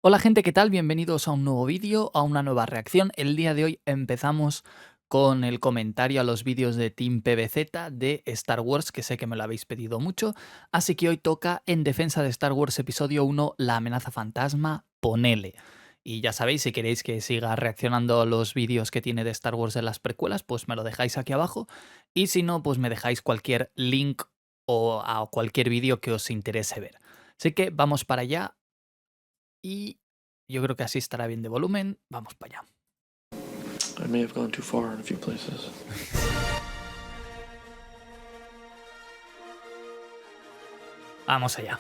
Hola gente, ¿qué tal? Bienvenidos a un nuevo vídeo, a una nueva reacción. El día de hoy empezamos con el comentario a los vídeos de Team PBZ de Star Wars, que sé que me lo habéis pedido mucho. Así que hoy toca En defensa de Star Wars episodio 1, La amenaza fantasma, ponele. Y ya sabéis, si queréis que siga reaccionando a los vídeos que tiene de Star Wars de las precuelas, pues me lo dejáis aquí abajo. Y si no, pues me dejáis cualquier link o a cualquier vídeo que os interese ver. Así que vamos para allá. Y yo creo que así estará bien de volumen. Vamos para allá. I may have gone too far in a few places. Vamos allá.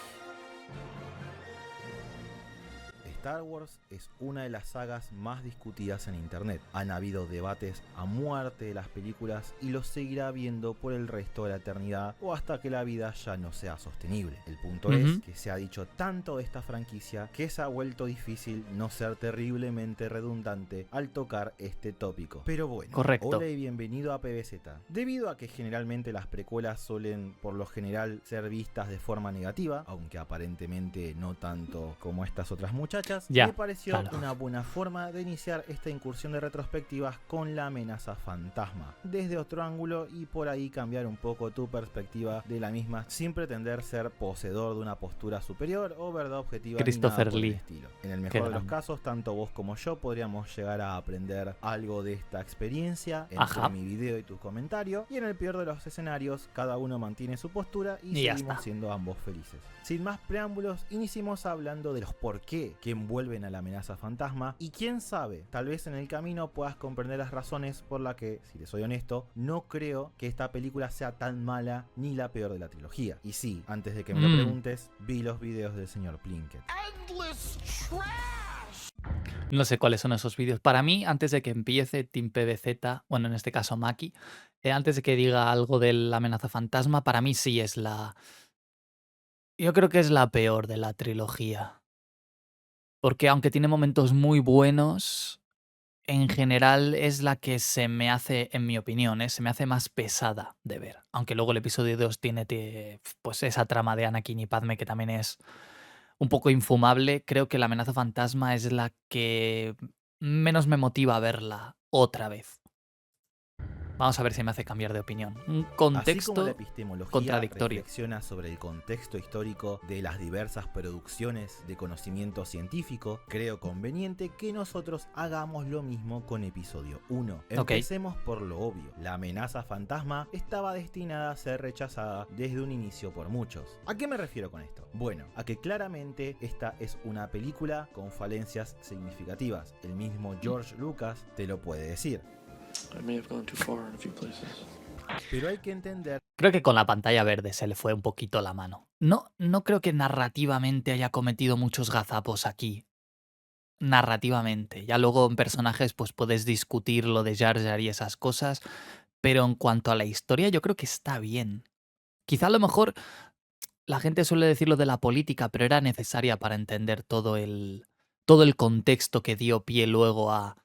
Star Wars es una de las sagas más discutidas en internet. Han habido debates a muerte de las películas y los seguirá habiendo por el resto de la eternidad o hasta que la vida ya no sea sostenible. El punto es que se ha dicho tanto de esta franquicia que se ha vuelto difícil no ser terriblemente redundante al tocar este tópico. Pero bueno, Correcto. hola y bienvenido a PBZ. Debido a que generalmente las precuelas suelen por lo general ser vistas de forma negativa, aunque aparentemente no tanto como estas otras muchachas, Ya, me pareció claro. una buena forma de iniciar esta incursión de retrospectivas con la amenaza fantasma, desde otro ángulo y por ahí cambiar un poco tu perspectiva de la misma sin pretender ser poseedor de una postura superior o verdad objetiva Christopher ni nada por el Lee. estilo. En el Qué mejor de los grande. casos, tanto vos como yo podríamos llegar a aprender algo de esta experiencia entre Ajá. mi video y tu comentario, y en el peor de los escenarios cada uno mantiene su postura y Ya seguimos está. siendo ambos felices. Sin más preámbulos, iniciemos hablando de los por qué que envuelven a la amenaza fantasma, y quién sabe, tal vez en el camino puedas comprender las razones por las que, si te soy honesto, no creo que esta película sea tan mala ni la peor de la trilogía. Y sí, antes de que me lo preguntes, vi los videos del señor Plinkett. No sé cuáles son esos vídeos. Para mí, antes de que empiece Team PBZ, bueno, en este caso Maki, antes de que diga algo de la amenaza fantasma, para mí sí es la... Yo creo que es la peor de la trilogía. Porque aunque tiene momentos muy buenos, en general es la que se me hace, en mi opinión, se me hace más pesada de ver. Aunque luego el episodio 2 tiene pues esa trama de Anakin y Padme que también es un poco infumable. Creo que la amenaza fantasma es la que menos me motiva a verla otra vez. Vamos a ver si me hace cambiar de opinión. Un Así como la contexto epistemología contradictorio. reflexiona sobre el contexto histórico de las diversas producciones de conocimiento científico, creo conveniente que nosotros hagamos lo mismo con episodio 1. Empecemos por lo obvio. La amenaza fantasma estaba destinada a ser rechazada desde un inicio por muchos. ¿A qué me refiero con esto? Bueno, a que claramente esta es una película con falencias significativas. El mismo George Lucas te lo puede decir. I may have gone too far in a few places. Pero hay que entender... Creo que con la pantalla verde se le fue un poquito la mano. No creo que narrativamente haya cometido muchos gazapos aquí. Narrativamente. Ya luego en personajes pues puedes discutir lo de Jar Jar y esas cosas, pero en cuanto a la historia yo creo que está bien. Quizá a lo mejor la gente suele decir lo de la política, pero era necesaria para entender todo el contexto que dio pie luego a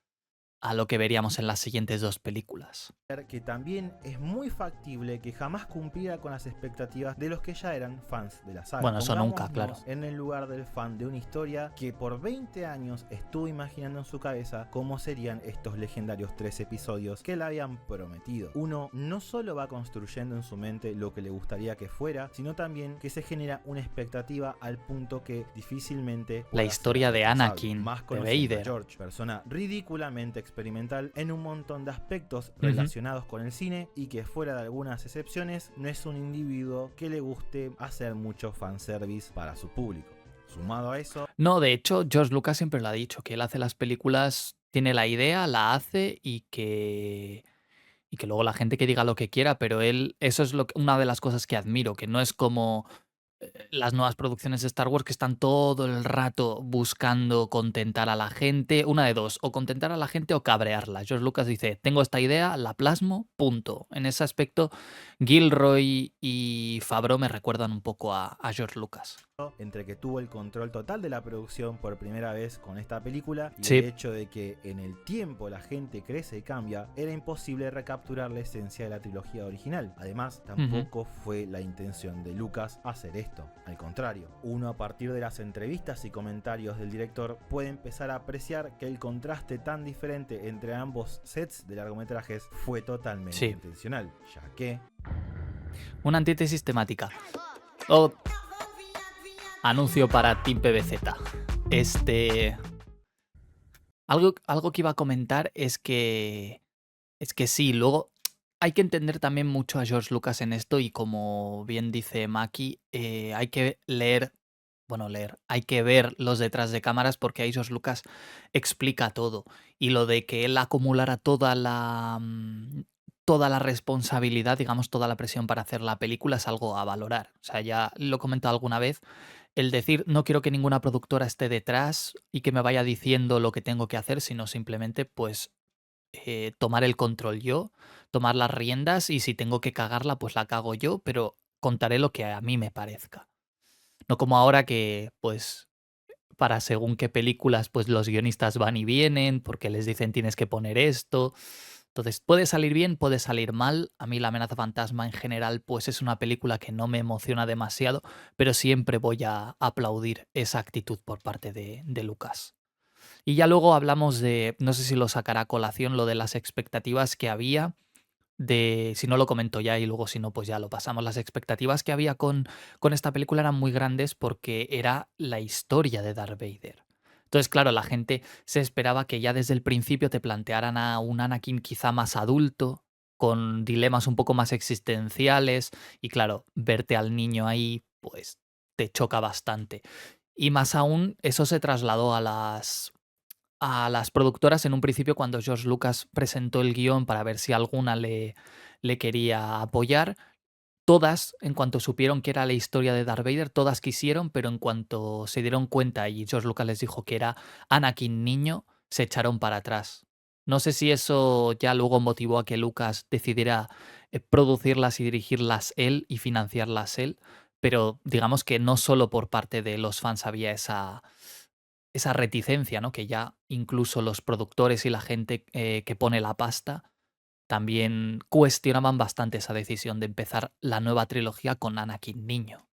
lo que veríamos en las siguientes dos películas. que también es muy factible que jamás cumpliera con las expectativas de los que ya eran fans de la saga. Bueno, eso nunca, claro. Pongámonos en el lugar del fan de una historia que por 20 años estuvo imaginando en su cabeza cómo serían estos legendarios 3 episodios que le habían prometido. Uno no solo va construyendo en su mente lo que le gustaría que fuera, sino también que se genera una expectativa al punto que difícilmente La historia de Anakin, más de conociendo a Vader. George, persona ridículamente experimental en un montón de aspectos relacionados con el cine, y que fuera de algunas excepciones no es un individuo que le guste hacer mucho fanservice para su público. Sumado a eso... No, de hecho, George Lucas siempre lo ha dicho, que él hace las películas, tiene la idea, la hace y que luego la gente que diga lo que quiera, pero él, eso es una de las cosas que admiro, que no es como las nuevas producciones de Star Wars que están todo el rato buscando contentar a la gente. Una de dos, o contentar a la gente o cabrearla. George Lucas dice, tengo esta idea, la plasmo, punto. En ese aspecto, Gilroy y Favreau me recuerdan un poco a George Lucas. Entre que tuvo el control total de la producción por primera vez con esta película y Sí. el hecho de que en el tiempo la gente crece y cambia, era imposible recapturar la esencia de la trilogía original. Además, tampoco fue la intención de Lucas hacer esto. esto. Al contrario, uno a partir de las entrevistas y comentarios del director puede empezar a apreciar que el contraste tan diferente entre ambos sets de largometrajes fue totalmente Sí, intencional, ya que una antítesis temática. Oh, anuncio para Team PBZ. Algo que iba a comentar es que sí, luego hay que entender también mucho a George Lucas en esto y como bien dice Maki, hay que hay que ver los detrás de cámaras porque ahí George Lucas explica todo. Y lo de que él acumulara toda la responsabilidad, digamos, toda la presión para hacer la película es algo a valorar. O sea, ya lo he comentado alguna vez, el decir no quiero que ninguna productora esté detrás y que me vaya diciendo lo que tengo que hacer, sino simplemente pues tomar el control yo, tomar las riendas y si tengo que cagarla, pues la cago yo, pero contaré lo que a mí me parezca. No como ahora que, pues, para según qué películas, pues los guionistas van y vienen porque les dicen tienes que poner esto. Entonces, puede salir bien, puede salir mal. A mí La amenaza fantasma en general, pues es una película que no me emociona demasiado, pero siempre voy a aplaudir esa actitud por parte de Lucas. Y ya luego hablamos de, no sé si lo sacará a colación, lo de las expectativas que había, si no lo comento ya y luego si no, pues ya lo pasamos. Las expectativas que había con esta película eran muy grandes porque era la historia de Darth Vader. Entonces, claro, la gente se esperaba que ya desde el principio te plantearan a un Anakin quizá más adulto, con dilemas un poco más existenciales, y claro, verte al niño ahí, pues te choca bastante. Y más aún, eso se trasladó a las productoras en un principio cuando George Lucas presentó el guión para ver si alguna le quería apoyar. Todas, en cuanto supieron que era la historia de Darth Vader, todas quisieron, pero en cuanto se dieron cuenta y George Lucas les dijo que era Anakin niño, se echaron para atrás. No sé si eso ya luego motivó a que Lucas decidiera producirlas y dirigirlas él y financiarlas él, pero digamos que no solo por parte de los fans había esa reticencia, ¿no? Que ya incluso los productores y la gente que pone la pasta también cuestionaban bastante esa decisión de empezar la nueva trilogía con Anakin niño.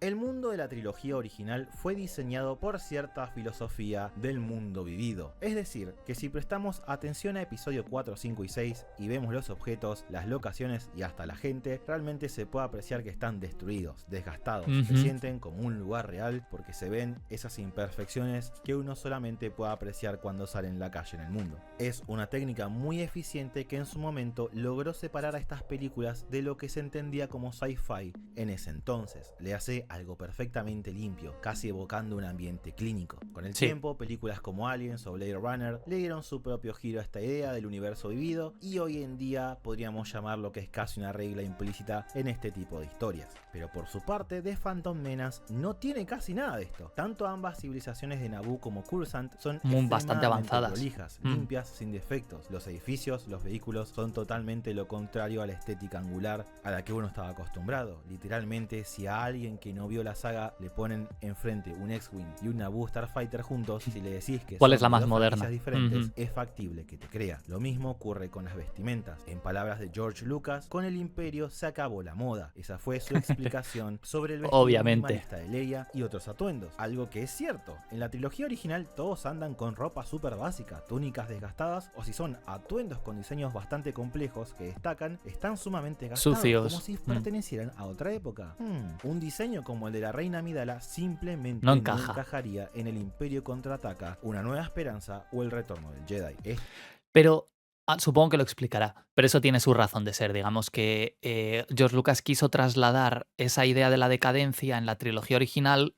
el mundo de la trilogía original fue diseñado por cierta filosofía del mundo vivido. Es decir, que si prestamos atención a episodio 4, 5 y 6 y vemos los objetos, las locaciones y hasta la gente, realmente se puede apreciar que están destruidos, desgastados, se sienten como un lugar real porque se ven esas imperfecciones que uno solamente puede apreciar cuando sale en la calle en el mundo. Es una técnica muy eficiente que en su momento logró separar a estas películas de lo que se entendía como sci-fi en ese entonces. Le hace algo perfectamente limpio, casi evocando un ambiente clínico. Con el tiempo, películas como Aliens o Blade Runner le dieron su propio giro a esta idea del universo vivido y hoy en día podríamos llamar lo que es casi una regla implícita en este tipo de historias. Pero por su parte, The Phantom Menace no tiene casi nada de esto. Tanto ambas civilizaciones de Naboo como Coruscant son bastante avanzadas, prolijas, limpias, sin defectos. Los edificios, los vehículos son totalmente lo contrario a la estética angular a la que uno estaba acostumbrado. Literalmente, si a alguien que no vio la saga le ponen enfrente un X-Wing y un Naboo Starfighter juntos, si le decís que ¿cuál son es la más dos moderna? franquicias diferentes, es factible que te crea. Lo mismo ocurre con las vestimentas. En palabras de George Lucas, con el Imperio se acabó la moda. Esa fue su explicación sobre el vestido minimalista de Leia y otros atuendos. Algo que es cierto. En la trilogía original todos andan con ropa súper básica, túnicas desgastadas, o si son atuendos con diseños bastante complejos que destacan, están sumamente gastados, sucios, como si pertenecieran a otra época. Un diseño como el de la reina Amidala simplemente no no encaja. encajaría en el Imperio Contraataca, Una Nueva Esperanza o El Retorno del Jedi. Pero supongo que lo explicará, pero eso tiene su razón de ser. Digamos que George Lucas quiso trasladar esa idea de la decadencia en la trilogía original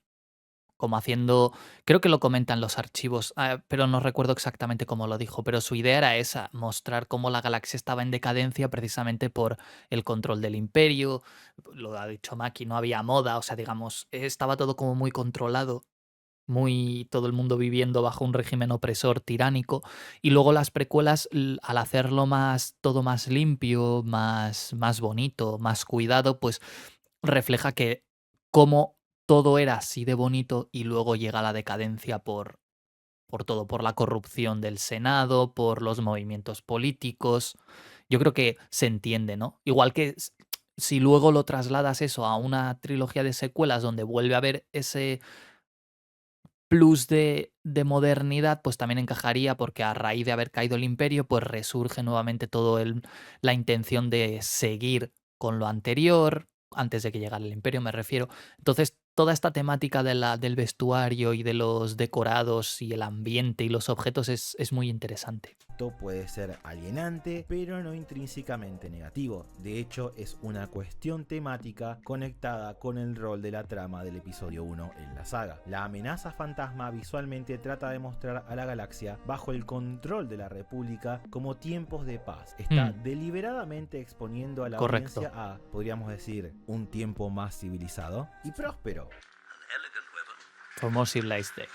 como haciendo, creo que lo comentan los archivos, pero no recuerdo exactamente cómo lo dijo, pero su idea era esa, mostrar cómo la galaxia estaba en decadencia precisamente por el control del imperio, lo ha dicho Maki, no había moda, o sea, digamos, estaba todo como muy controlado, muy todo el mundo viviendo bajo un régimen opresor tiránico, y luego las precuelas, al hacerlo todo más limpio, más bonito, más cuidado, pues refleja que cómo todo era así de bonito y luego llega la decadencia por todo, por la corrupción del Senado, por los movimientos políticos. Yo creo que se entiende, ¿no? Igual que si luego lo trasladas eso a una trilogía de secuelas donde vuelve a haber ese plus de modernidad, pues también encajaría porque a raíz de haber caído el imperio, pues resurge nuevamente todo la intención de seguir con lo anterior, antes de que llegara el imperio me refiero. Entonces, toda esta temática del vestuario y de los decorados y el ambiente y los objetos es muy interesante. Esto puede ser alienante, pero no intrínsecamente negativo. De hecho, es una cuestión temática conectada con el rol de la trama del episodio 1 en la saga. La amenaza fantasma visualmente trata de mostrar a la galaxia bajo el control de la República como tiempos de paz. Está deliberadamente exponiendo a la Correcto. audiencia a, podríamos decir, un tiempo más civilizado y próspero. For more civilized days.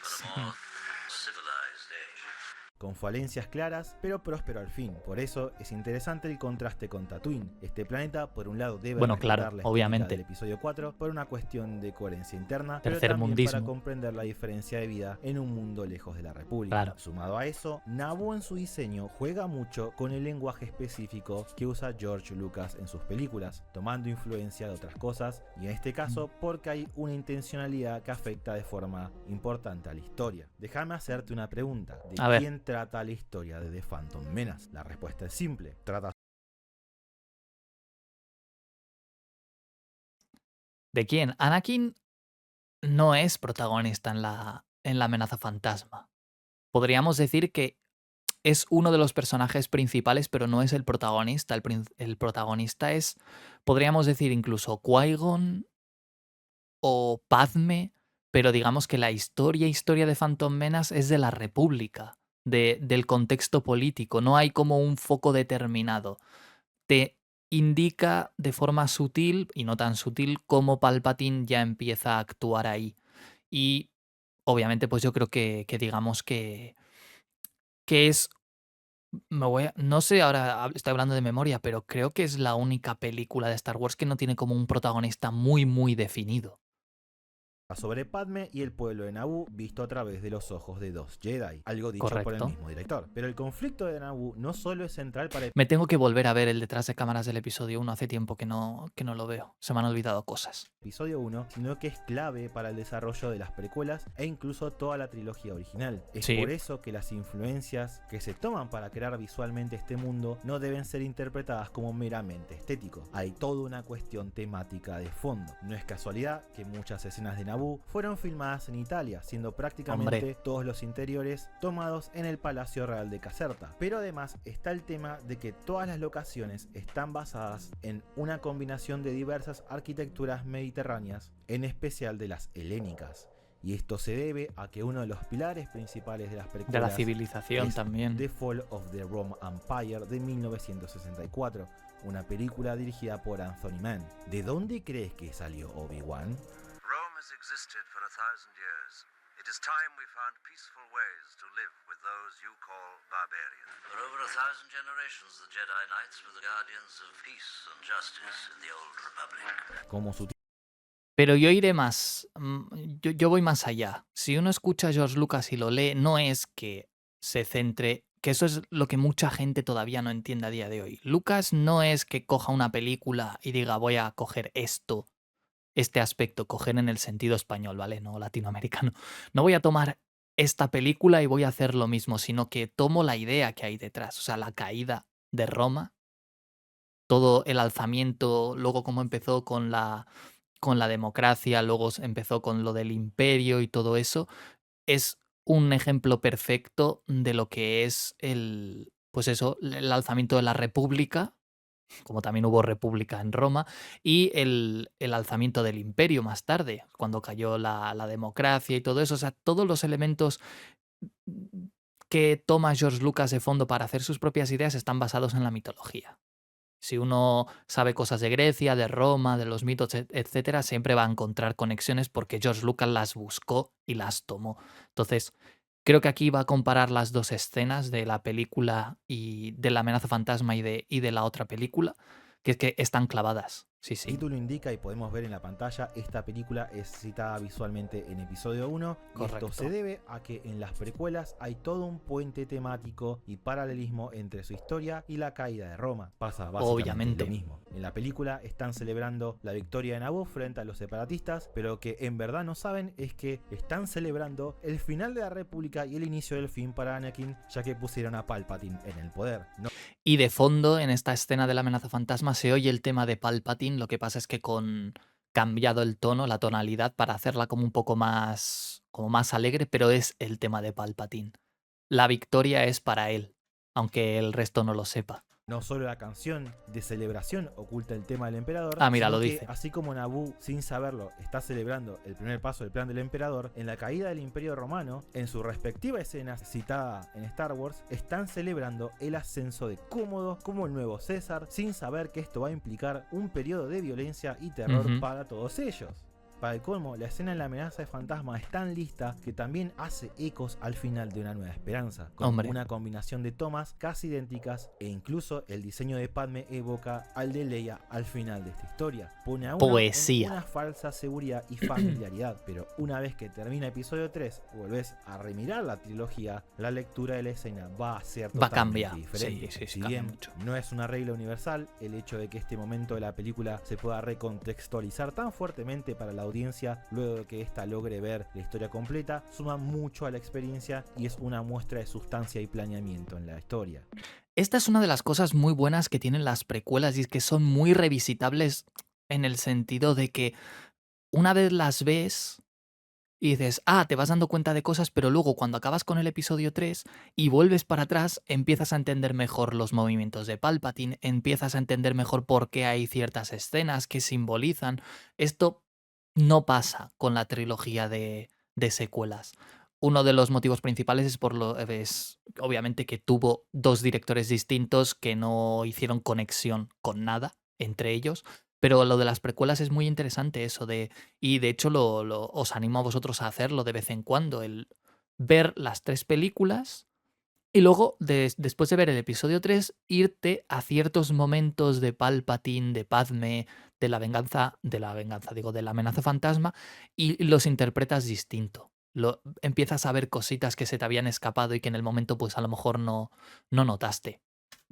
Con falencias claras, pero próspero al fin. Por eso es interesante el contraste con Tatooine. Este planeta, por un lado, debe Bueno, respetar claro, la estética obviamente. del episodio 4 por una cuestión de coherencia interna, pero también Tercermundismo. para comprender la diferencia de vida en un mundo lejos de la República. Claro. Sumado a eso, Naboo en su diseño juega mucho con el lenguaje específico que usa George Lucas en sus películas, tomando influencia de otras cosas, y en este caso porque hay una intencionalidad que afecta de forma importante a la historia. Déjame hacerte una pregunta. A ver. ¿Quién trata la historia de The Phantom Menace? La respuesta es simple. Trata ¿De quién? Anakin no es protagonista en la amenaza fantasma. Podríamos decir que es uno de los personajes principales, pero no es el protagonista. El protagonista es, podríamos decir, incluso Qui-Gon o Padme, pero digamos que la historia de Phantom Menace es de la República, del contexto político. No hay como un foco determinado. Te indica de forma sutil, y no tan sutil, cómo Palpatine ya empieza a actuar ahí. Y obviamente, pues yo creo que digamos que es no sé, ahora estoy hablando de memoria, pero creo que es la única película de Star Wars que no tiene como un protagonista muy, muy definido. sobre Padme y el pueblo de Naboo visto a través de los ojos de dos Jedi, algo dicho por el Correcto. mismo director. Pero el conflicto de Naboo no solo es central para el Me tengo que volver a ver el detrás de cámaras del episodio 1, hace tiempo que no lo veo. Se me han olvidado cosas. episodio 1, sino que es clave para el desarrollo de las precuelas e incluso toda la trilogía original. Es Sí. por eso que las influencias que se toman para crear visualmente este mundo no deben ser interpretadas como meramente estético. Hay toda una cuestión temática de fondo. No es casualidad que muchas escenas de Naboo fueron filmadas en Italia, siendo prácticamente todos los interiores tomados en el Palacio Real de Caserta. Pero además está el tema de que todas las locaciones están basadas en una combinación de diversas arquitecturas mediterráneas, en especial de las helénicas. Y esto se debe a que uno de los pilares principales de las precuelas De la civilización es también. The Fall of the Roman Empire de 1964, una película dirigida por Anthony Mann. ¿De dónde crees que salió Obi-Wan? Rome has existed for 1,000 years. It is time we found peaceful ways to live with those you call barbarians. For over 1,000 generations, the Jedi Knights were the guardians of peace and justice in the Old Republic. Como su Pero yo iré más. Yo voy más allá. Si uno escucha a George Lucas y lo lee, no es que se centre. Que eso es lo que mucha gente todavía no entiende a día de hoy. Lucas no es que coja una película y diga voy a coger este aspecto, coger en el sentido español, ¿vale? No latinoamericano. No voy a tomar esta película y voy a hacer lo mismo, sino que tomo la idea que hay detrás. O sea, la caída de Roma, todo el alzamiento, luego cómo empezó con la democracia, luego empezó con lo del imperio y todo eso, es un ejemplo perfecto de lo que es pues eso, el alzamiento de la república, como también hubo república en Roma, y el alzamiento del imperio más tarde, cuando cayó la democracia y todo eso. O sea, todos los elementos que toma George Lucas de fondo para hacer sus propias ideas están basados en la mitología. Si uno sabe cosas de Grecia, de Roma, de los mitos, etcétera, siempre va a encontrar conexiones porque George Lucas las buscó y las tomó. Entonces, creo que aquí va a comparar las dos escenas de la película y de la amenaza fantasma y de la otra película, que es que están clavadas. Sí, El sí. título indica y podemos ver en la pantalla, esta película es citada visualmente en episodio 1 y Correcto. esto se debe a que en las precuelas hay todo un puente temático y paralelismo entre su historia y la caída de Roma. Pasa básicamente Obviamente. lo mismo. En la película están celebrando la victoria de Naboo frente a los separatistas, pero lo que en verdad no saben es que están celebrando el final de la República y el inicio del fin para Anakin, ya que pusieron a Palpatine en el poder. No Y de fondo, en esta escena de la amenaza fantasma, se oye el tema de Palpatine. Lo que pasa es que con cambiado el tono, la tonalidad, para hacerla como un poco más, como más alegre, pero es el tema de Palpatine. La victoria es para él, aunque el resto no lo sepa. No solo la canción de celebración oculta el tema del emperador, Ah, mira, sino lo que, dice. así como Naboo, sin saberlo, está celebrando el primer paso del plan del emperador, en la caída del Imperio Romano, en su respectiva escena citada en Star Wars, están celebrando el ascenso de Cómodo como el nuevo César, sin saber que esto va a implicar un periodo de violencia y terror para todos ellos. Para el colmo, la escena en la amenaza de fantasma es tan lista que también hace ecos al final de Una Nueva Esperanza, con Hombre. una combinación de tomas casi idénticas e incluso el diseño de Padme evoca al de Leia al final de esta historia. Pone a uno Poesía. en una falsa seguridad y familiaridad, pero una vez que termina episodio 3, vuelves a remirar la trilogía, la lectura de la escena va a ser Va a totalmente cambiar. diferente. Sí, Si cambia bien mucho. no es una regla universal, el hecho de que este momento de la película se pueda recontextualizar tan fuertemente para la audiencia luego de que ésta logre ver la historia completa suma mucho a la experiencia y es una muestra de sustancia y planeamiento en la historia. Esta es una de las cosas muy buenas que tienen las precuelas y es que son muy revisitables en el sentido de que una vez las ves y dices, te vas dando cuenta de cosas, pero luego cuando acabas con el episodio 3 y vuelves para atrás, empiezas a entender mejor los movimientos de Palpatine, empiezas a entender mejor por qué hay ciertas escenas que simbolizan. Esto no pasa con la trilogía de secuelas. Uno de los motivos principales es obviamente que tuvo dos directores distintos que no hicieron conexión con nada entre ellos, pero lo de las precuelas es muy interesante eso y de hecho os animo a vosotros a hacerlo de vez en cuando, el ver las tres películas y luego, después de ver el episodio 3, irte a ciertos momentos de Palpatine, de Padme, de la amenaza fantasma, y los interpretas distinto. Empiezas a ver cositas que se te habían escapado y que en el momento, pues a lo mejor no notaste.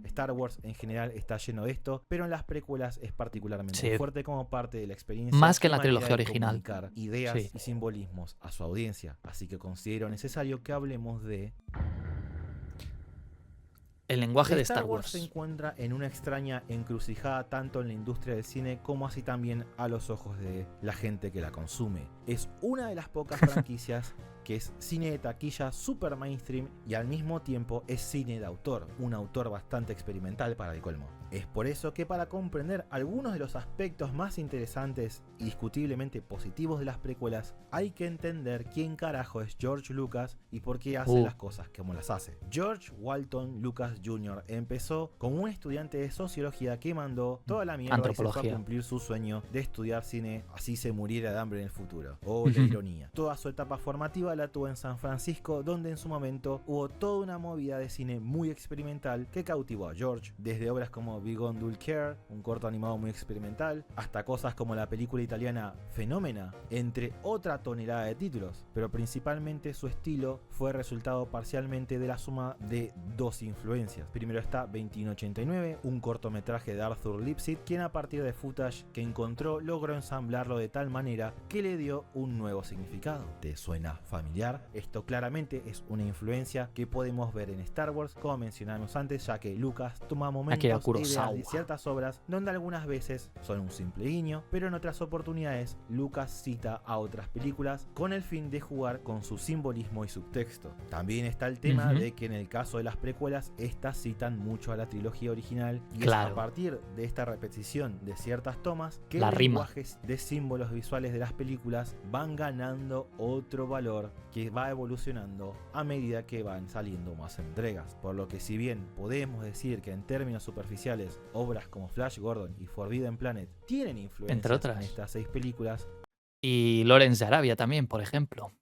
Star Wars en general está lleno de esto, pero en las precuelas es particularmente Sí. fuerte como parte de la experiencia. Más que en y la manera trilogía de original. comunicar ideas Sí. y simbolismos a su audiencia. Así que considero necesario que hablemos de El lenguaje de Star Star Wars se Wars. encuentra en una extraña encrucijada tanto en la industria del cine como así también a los ojos de la gente que la consume. Es una de las pocas franquicias que es cine de taquilla super mainstream y al mismo tiempo es cine de autor, un autor bastante experimental para el colmo. Es por eso que para comprender algunos de los aspectos más interesantes y discutiblemente positivos de las precuelas, hay que entender quién carajo es George Lucas y por qué hace las cosas como las hace. George Walton Lucas Jr. empezó como un estudiante de sociología que mandó toda la mierda y se fue a cumplir su sueño de estudiar cine, así se muriera de hambre en el futuro. Oh, la ironía. Toda su etapa formativa la tuvo en San Francisco, donde en su momento hubo toda una movida de cine muy experimental que cautivó a George, desde obras como Beyond Dull Care, un corto animado muy experimental, hasta cosas como la película italiana Fenómena, entre otra tonelada de títulos, pero principalmente su estilo fue resultado parcialmente de la suma de dos influencias. Primero está 2189, un cortometraje de Arthur Lipsit, quien a partir de footage que encontró logró ensamblarlo de tal manera que le dio un nuevo significado. ¿Te suena familiar? Esto claramente es una influencia que podemos ver en Star Wars, como mencionamos antes, ya que Lucas toma momentos e ideas de ciertas obras donde algunas veces son un simple guiño, pero en otras oportunidades Lucas cita a otras películas con el fin de jugar con su simbolismo y subtexto. También está el tema de que en el caso de las precuelas, estas citan mucho a la trilogía original y es a partir de esta repetición de ciertas tomas que los lenguajes de símbolos visuales de las películas van ganando otro valor que va evolucionando a medida que van saliendo más entregas. Por lo que si bien podemos decir que en términos superficiales obras como Flash Gordon y Forbidden Planet tienen influencia entre otras en estas 6 películas, y Lawrence de Arabia también, por ejemplo.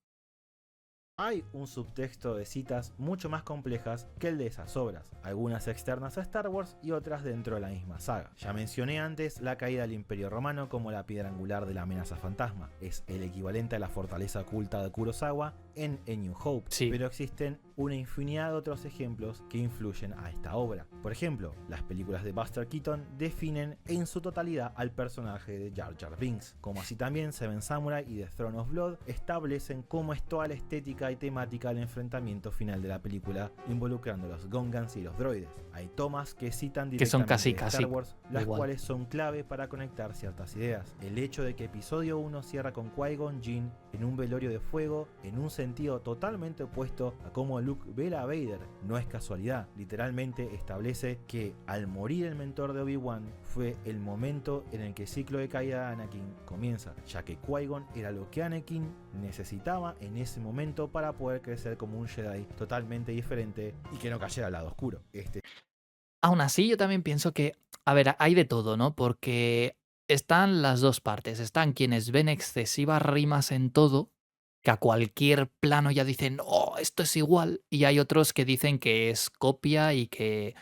Hay un subtexto de citas mucho más complejas que el de esas obras, algunas externas a Star Wars y otras dentro de la misma saga. Ya mencioné antes la caída del Imperio Romano como la piedra angular de la amenaza fantasma, es el equivalente a la fortaleza oculta de Kurosawa en A New Hope, Sí. pero existen una infinidad de otros ejemplos que influyen a esta obra. Por ejemplo, las películas de Buster Keaton definen en su totalidad al personaje de Jar Jar Binks, como así también Seven Samurai y The Throne of Blood establecen cómo es toda la estética y temática del enfrentamiento final de la película involucrando a los Gungans y los droides. Hay tomas que citan Que son directamente casi de Star Wars, las igual. cuales son clave para conectar ciertas ideas. El hecho de que episodio 1 cierra con Qui-Gon Jinn en un velorio de fuego en un sentido totalmente opuesto a cómo Luke ve a Vader no es casualidad, literalmente establece que al morir el mentor de Obi-Wan fue el momento en el que el ciclo de caída de Anakin comienza, ya que Qui-Gon era lo que Anakin necesitaba en ese momento para poder crecer como un Jedi totalmente diferente y que no cayera al lado oscuro. Aún así, yo también pienso que, a ver, hay de todo, ¿no? Porque están las dos partes. Están quienes ven excesivas rimas en todo, que a cualquier plano ya dicen, oh, esto es igual. Y hay otros que dicen que es copia y que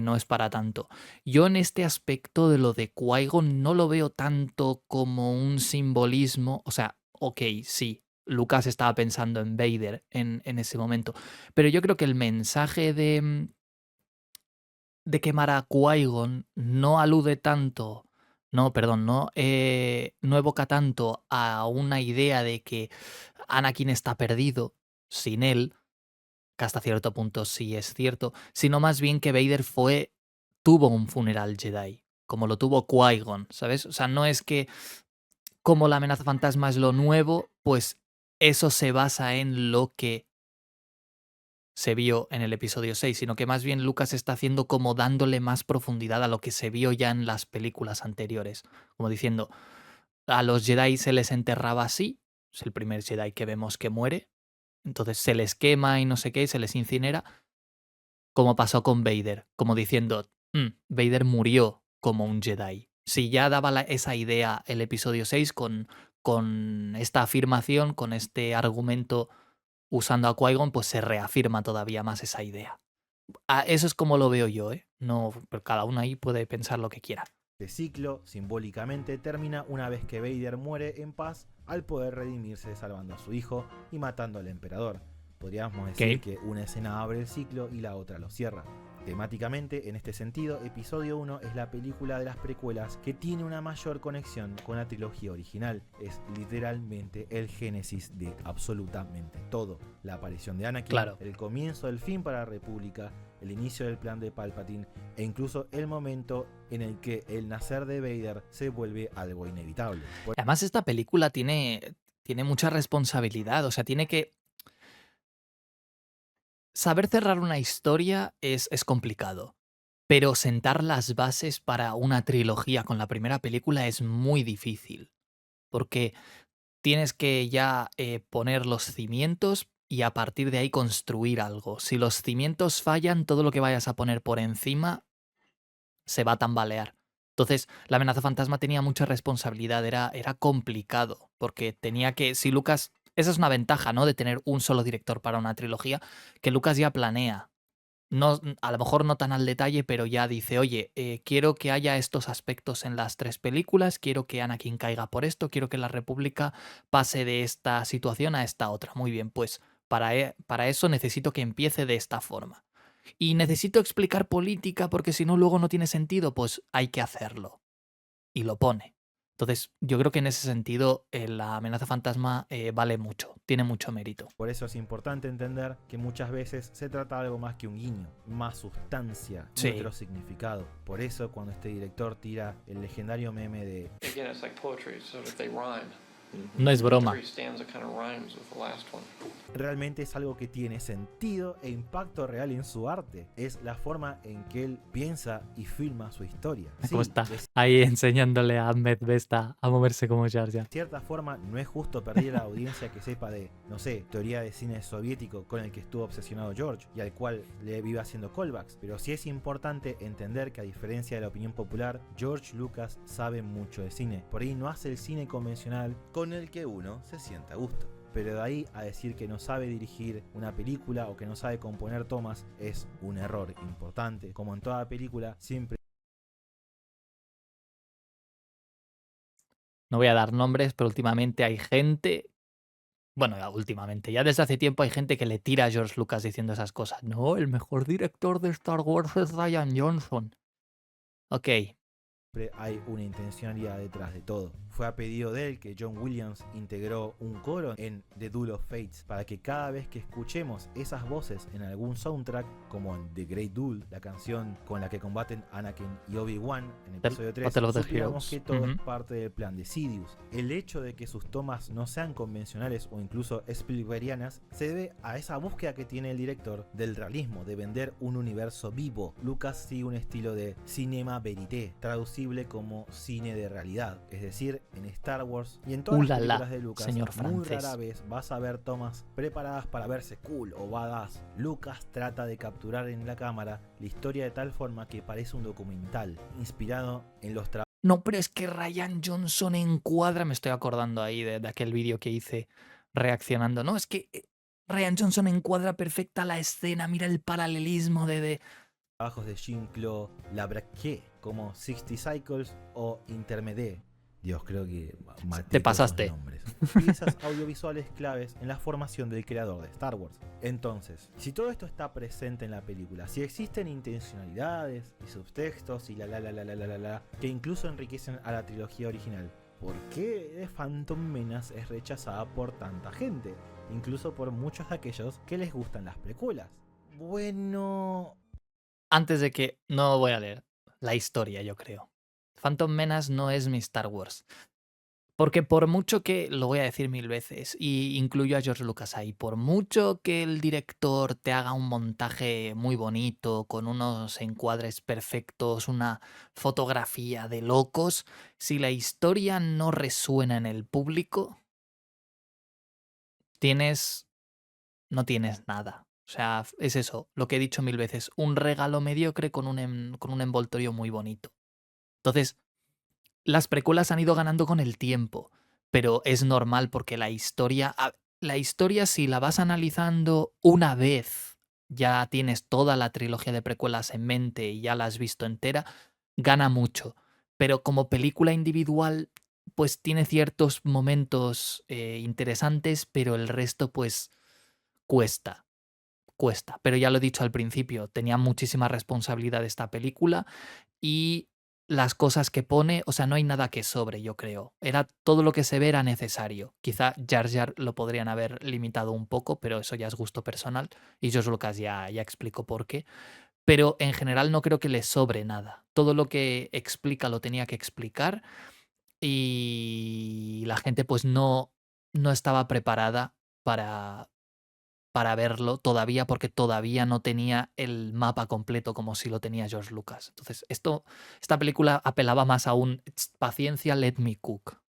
no es para tanto. Yo en este aspecto de lo de Qui-Gon no lo veo tanto como un simbolismo. O sea, ok, sí, Lucas estaba pensando en Vader en ese momento. Pero yo creo que el mensaje de quemar a Qui-Gon no alude tanto, no, perdón, no evoca tanto a una idea de que Anakin está perdido sin él, que hasta cierto punto sí es cierto, sino más bien que Vader tuvo un funeral Jedi, como lo tuvo Qui-Gon, ¿sabes? O sea, no es que como la amenaza fantasma es lo nuevo, pues eso se basa en lo que se vio en el episodio 6, sino que más bien Lucas está haciendo como dándole más profundidad a lo que se vio ya en las películas anteriores. Como diciendo, a los Jedi se les enterraba así, es el primer Jedi que vemos que muere, entonces se les quema y no sé qué, y se les incinera, como pasó con Vader, como diciendo, Vader murió como un Jedi. Si ya daba esa idea el episodio 6 con esta afirmación, con este argumento usando a Qui-Gon, pues se reafirma todavía más esa idea. Eso es como lo veo yo, ¿eh? No, pero cada uno ahí puede pensar lo que quiera. Este ciclo simbólicamente termina una vez que Vader muere en paz al poder redimirse salvando a su hijo y matando al emperador. Podríamos decir que una escena abre el ciclo y la otra lo cierra. Temáticamente, en este sentido, episodio 1 es la película de las precuelas que tiene una mayor conexión con la trilogía original. Es literalmente el génesis de absolutamente todo. La aparición de Anakin, el comienzo del fin para la República, el inicio del plan de Palpatine e incluso el momento en el que el nacer de Vader se vuelve algo inevitable. Además, esta película tiene mucha responsabilidad, o sea, tiene que... Saber cerrar una historia es complicado, pero sentar las bases para una trilogía con la primera película es muy difícil, porque tienes que ya poner los cimientos y a partir de ahí construir algo. Si los cimientos fallan, todo lo que vayas a poner por encima se va a tambalear. Entonces, la amenaza fantasma tenía mucha responsabilidad, era complicado, porque tenía que, si Lucas, esa es una ventaja, ¿no? De tener un solo director para una trilogía, que Lucas ya planea. No, a lo mejor no tan al detalle, pero ya dice, oye, quiero que haya estos aspectos en las 3 películas, quiero que Anakin caiga por esto, quiero que la República pase de esta situación a esta otra. Muy bien, pues para eso necesito que empiece de esta forma. Y necesito explicar política porque si no luego no tiene sentido, pues hay que hacerlo. Y lo pone. Entonces, yo creo que en ese sentido la amenaza fantasma vale mucho, tiene mucho mérito. Por eso es importante entender que muchas veces se trata de algo más que un guiño, más sustancia, otro significado. Por eso cuando este director tira el legendario meme de Again, it's like poetry, so if they rhyme, no es broma. every stanza kind of rhymes with the last one. realmente es algo que tiene sentido e impacto real en su arte. Es la forma en que él piensa y filma su historia. ¿Cómo está? Ahí enseñándole a Ahmed Besta a moverse como Jar Jar. De cierta forma, no es justo pedir a la audiencia que sepa de, no sé, teoría de cine soviético con el que estuvo obsesionado George y al cual le vive haciendo callbacks. Pero sí es importante entender que a diferencia de la opinión popular, George Lucas sabe mucho de cine. Por ahí no hace el cine convencional con el que uno se sienta a gusto. pero de ahí a decir que no sabe dirigir una película o que no sabe componer tomas es un error importante. Como en toda película, siempre... No voy a dar nombres, pero últimamente hay gente. Bueno, últimamente, ya desde hace tiempo hay gente que le tira a George Lucas diciendo esas cosas. No, el mejor director de Star Wars es Rian Johnson. Ok, hay una intencionalidad detrás de todo. Fue a pedido de él que John Williams integró un coro en The Duel of Fates para que cada vez que escuchemos esas voces en algún soundtrack, como en The Great Duel, la canción con la que combaten Anakin y Obi-Wan en episodio 3, Battle of the supiéramos Heroes. que todo es parte del plan de Sidious. El hecho de que sus tomas no sean convencionales o incluso Spielbergianas se debe a esa búsqueda que tiene el director del realismo, de vender un universo vivo. Lucas sigue un estilo de cinema verité, traducible como cine de realidad, es decir, en Star Wars y en todas las películas de Lucas, señor muy francés. rara vez vas a ver tomas preparadas para verse cool o badass. Lucas trata de capturar en la cámara la historia de tal forma que parece un documental, inspirado en los trabajos. No, pero es que Rian Johnson encuadra, me estoy acordando ahí de aquel vídeo que hice reaccionando. No, es que Rian Johnson encuadra perfecta la escena, mira el paralelismo de Trabajos de Jean-Claude Labraque como 60 Cycles o Intermedé. Dios, creo que maté Te todos esos pasaste. nombres. Piezas audiovisuales claves en la formación del creador de Star Wars. Entonces, si todo esto está presente en la película, si existen intencionalidades y subtextos y que incluso enriquecen a la trilogía original, ¿por qué The Phantom Menace es rechazada por tanta gente? Incluso por muchos de aquellos que les gustan las precuelas. Bueno... Antes de que... No voy a leer la historia, yo creo. Phantom Menace no es mi Star Wars. Porque por mucho que, lo voy a decir 1000 veces, y incluyo a George Lucas ahí, por mucho que el director te haga un montaje muy bonito, con unos encuadres perfectos, una fotografía de locos, si la historia no resuena en el público, no tienes nada. O sea, es eso, lo que he dicho 1000 veces, un regalo mediocre con un envoltorio muy bonito. Entonces, las precuelas han ido ganando con el tiempo, pero es normal porque la historia si la vas analizando una vez, ya tienes toda la trilogía de precuelas en mente y ya la has visto entera, gana mucho. Pero como película individual, pues tiene ciertos momentos interesantes, pero el resto pues cuesta. Pero ya lo he dicho al principio, tenía muchísima responsabilidad esta película y las cosas que pone, o sea, no hay nada que sobre, yo creo. Todo lo que se ve era necesario. Quizá Jar Jar lo podrían haber limitado un poco, pero eso ya es gusto personal y George Lucas ya explicó por qué. Pero en general no creo que le sobre nada. Todo lo que explica lo tenía que explicar y la gente pues no estaba preparada para verlo todavía porque todavía no tenía el mapa completo como si lo tenía George Lucas. Entonces, esta película apelaba más a un paciencia, let me cook.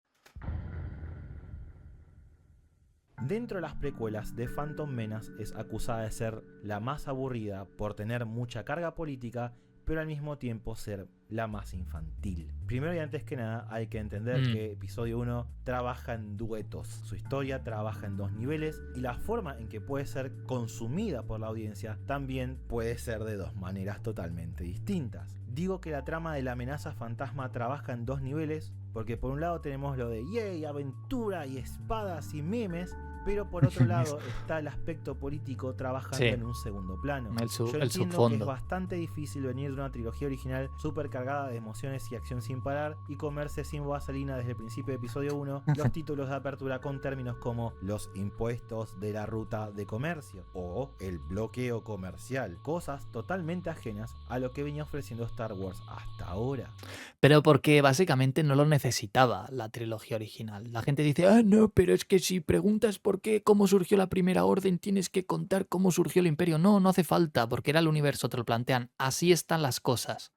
Dentro de las precuelas, The Phantom Menace es acusada de ser la más aburrida por tener mucha carga política, pero al mismo tiempo ser la más infantil. Primero y antes que nada hay que entender que episodio 1 trabaja en duetos. Su historia trabaja en 2 niveles y la forma en que puede ser consumida por la audiencia también puede ser de 2 maneras totalmente distintas. Digo que la trama de la amenaza fantasma trabaja en 2 niveles porque por un lado tenemos lo de yay, aventura y espadas y memes, pero por otro lado está el aspecto político trabajando en un segundo plano. Yo entiendo subfondo. que es bastante difícil venir de una trilogía original súper cargada de emociones y acción sin parar y comerse sin vaselina desde el principio de episodio 1 los títulos de apertura con términos como los impuestos de la ruta de comercio o el bloqueo comercial, cosas totalmente ajenas a lo que venía ofreciendo Star Wars hasta ahora. Pero porque básicamente no lo necesitaba la trilogía original. La gente dice, no, pero es que si preguntas por qué, cómo surgió la Primera Orden, tienes que contar cómo surgió el Imperio. No, no hace falta, porque era el universo, te lo plantean. Así están las cosas.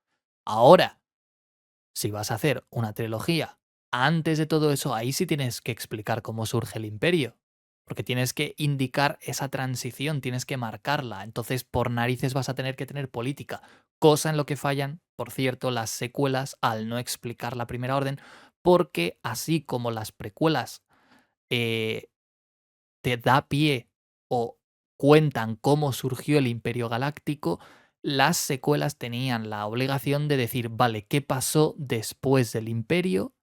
Ahora, si vas a hacer una trilogía, antes de todo eso, ahí sí tienes que explicar cómo surge el Imperio. Porque tienes que indicar esa transición, tienes que marcarla. Entonces, por narices vas a tener que tener política. Cosa en lo que fallan, por cierto, las secuelas al no explicar la Primera Orden, porque así como las precuelas te da pie o cuentan cómo surgió el Imperio Galáctico, las secuelas tenían la obligación de decir, vale, ¿qué pasó después del Imperio?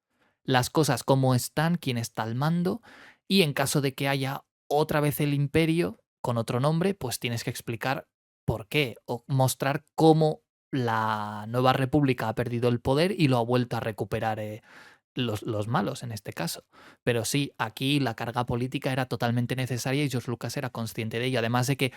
Las cosas cómo están, quién está al mando, y en caso de que haya otra vez el Imperio con otro nombre, pues tienes que explicar por qué o mostrar cómo la Nueva República ha perdido el poder y lo ha vuelto a recuperar los malos en este caso. Pero sí, aquí la carga política era totalmente necesaria y George Lucas era consciente de ello. Además de que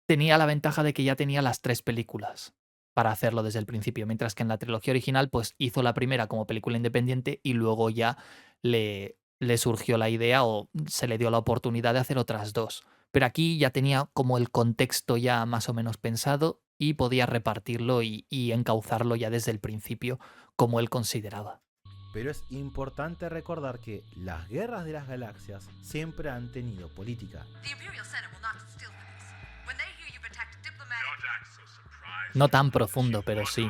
tenía la ventaja de que ya tenía las 3 películas para hacerlo desde el principio, mientras que en la trilogía original pues hizo la primera como película independiente y luego ya le surgió la idea o se le dio la oportunidad de hacer otras 2. Pero aquí ya tenía como el contexto ya más o menos pensado y podía repartirlo y encauzarlo ya desde el principio como él consideraba. Pero es importante recordar que las guerras de las galaxias siempre han tenido política. No tan profundo, pero sí.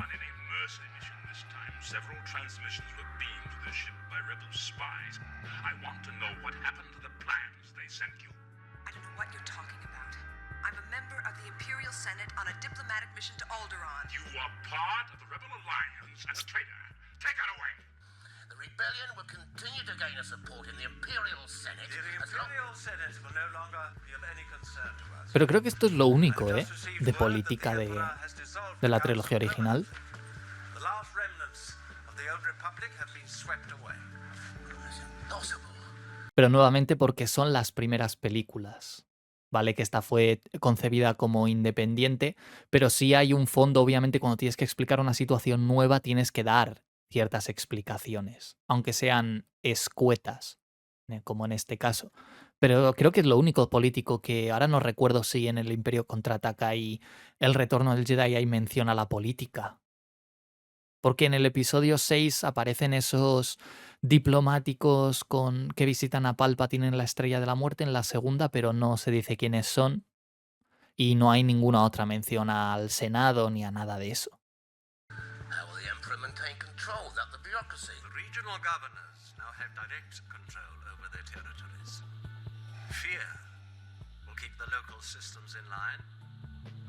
Rebellion will continue to gain support in the Imperial Senate. The Imperial Senate will no longer be of any concern to us. Pero creo que esto es lo único, de política de la trilogía original. The last remnants of the old Republic have been swept away. It's impossible. Pero nuevamente porque son las primeras películas. Vale, que esta fue concebida como independiente, pero sí hay un fondo, obviamente, cuando tienes que explicar una situación nueva, tienes que dar ciertas explicaciones, aunque sean escuetas, como en este caso. Pero creo que es lo único político que ahora no recuerdo si en el Imperio Contraataca y el Retorno del Jedi hay mención a la política. Porque en el episodio 6 aparecen esos diplomáticos que visitan a Palpatine en la Estrella de la Muerte en la segunda, pero no se dice quiénes son y no hay ninguna otra mención al Senado ni a nada de eso. How will the Emperor maintain control without the bureaucracy? The regional governors now have direct control over their territories. Fear will keep the local systems in line.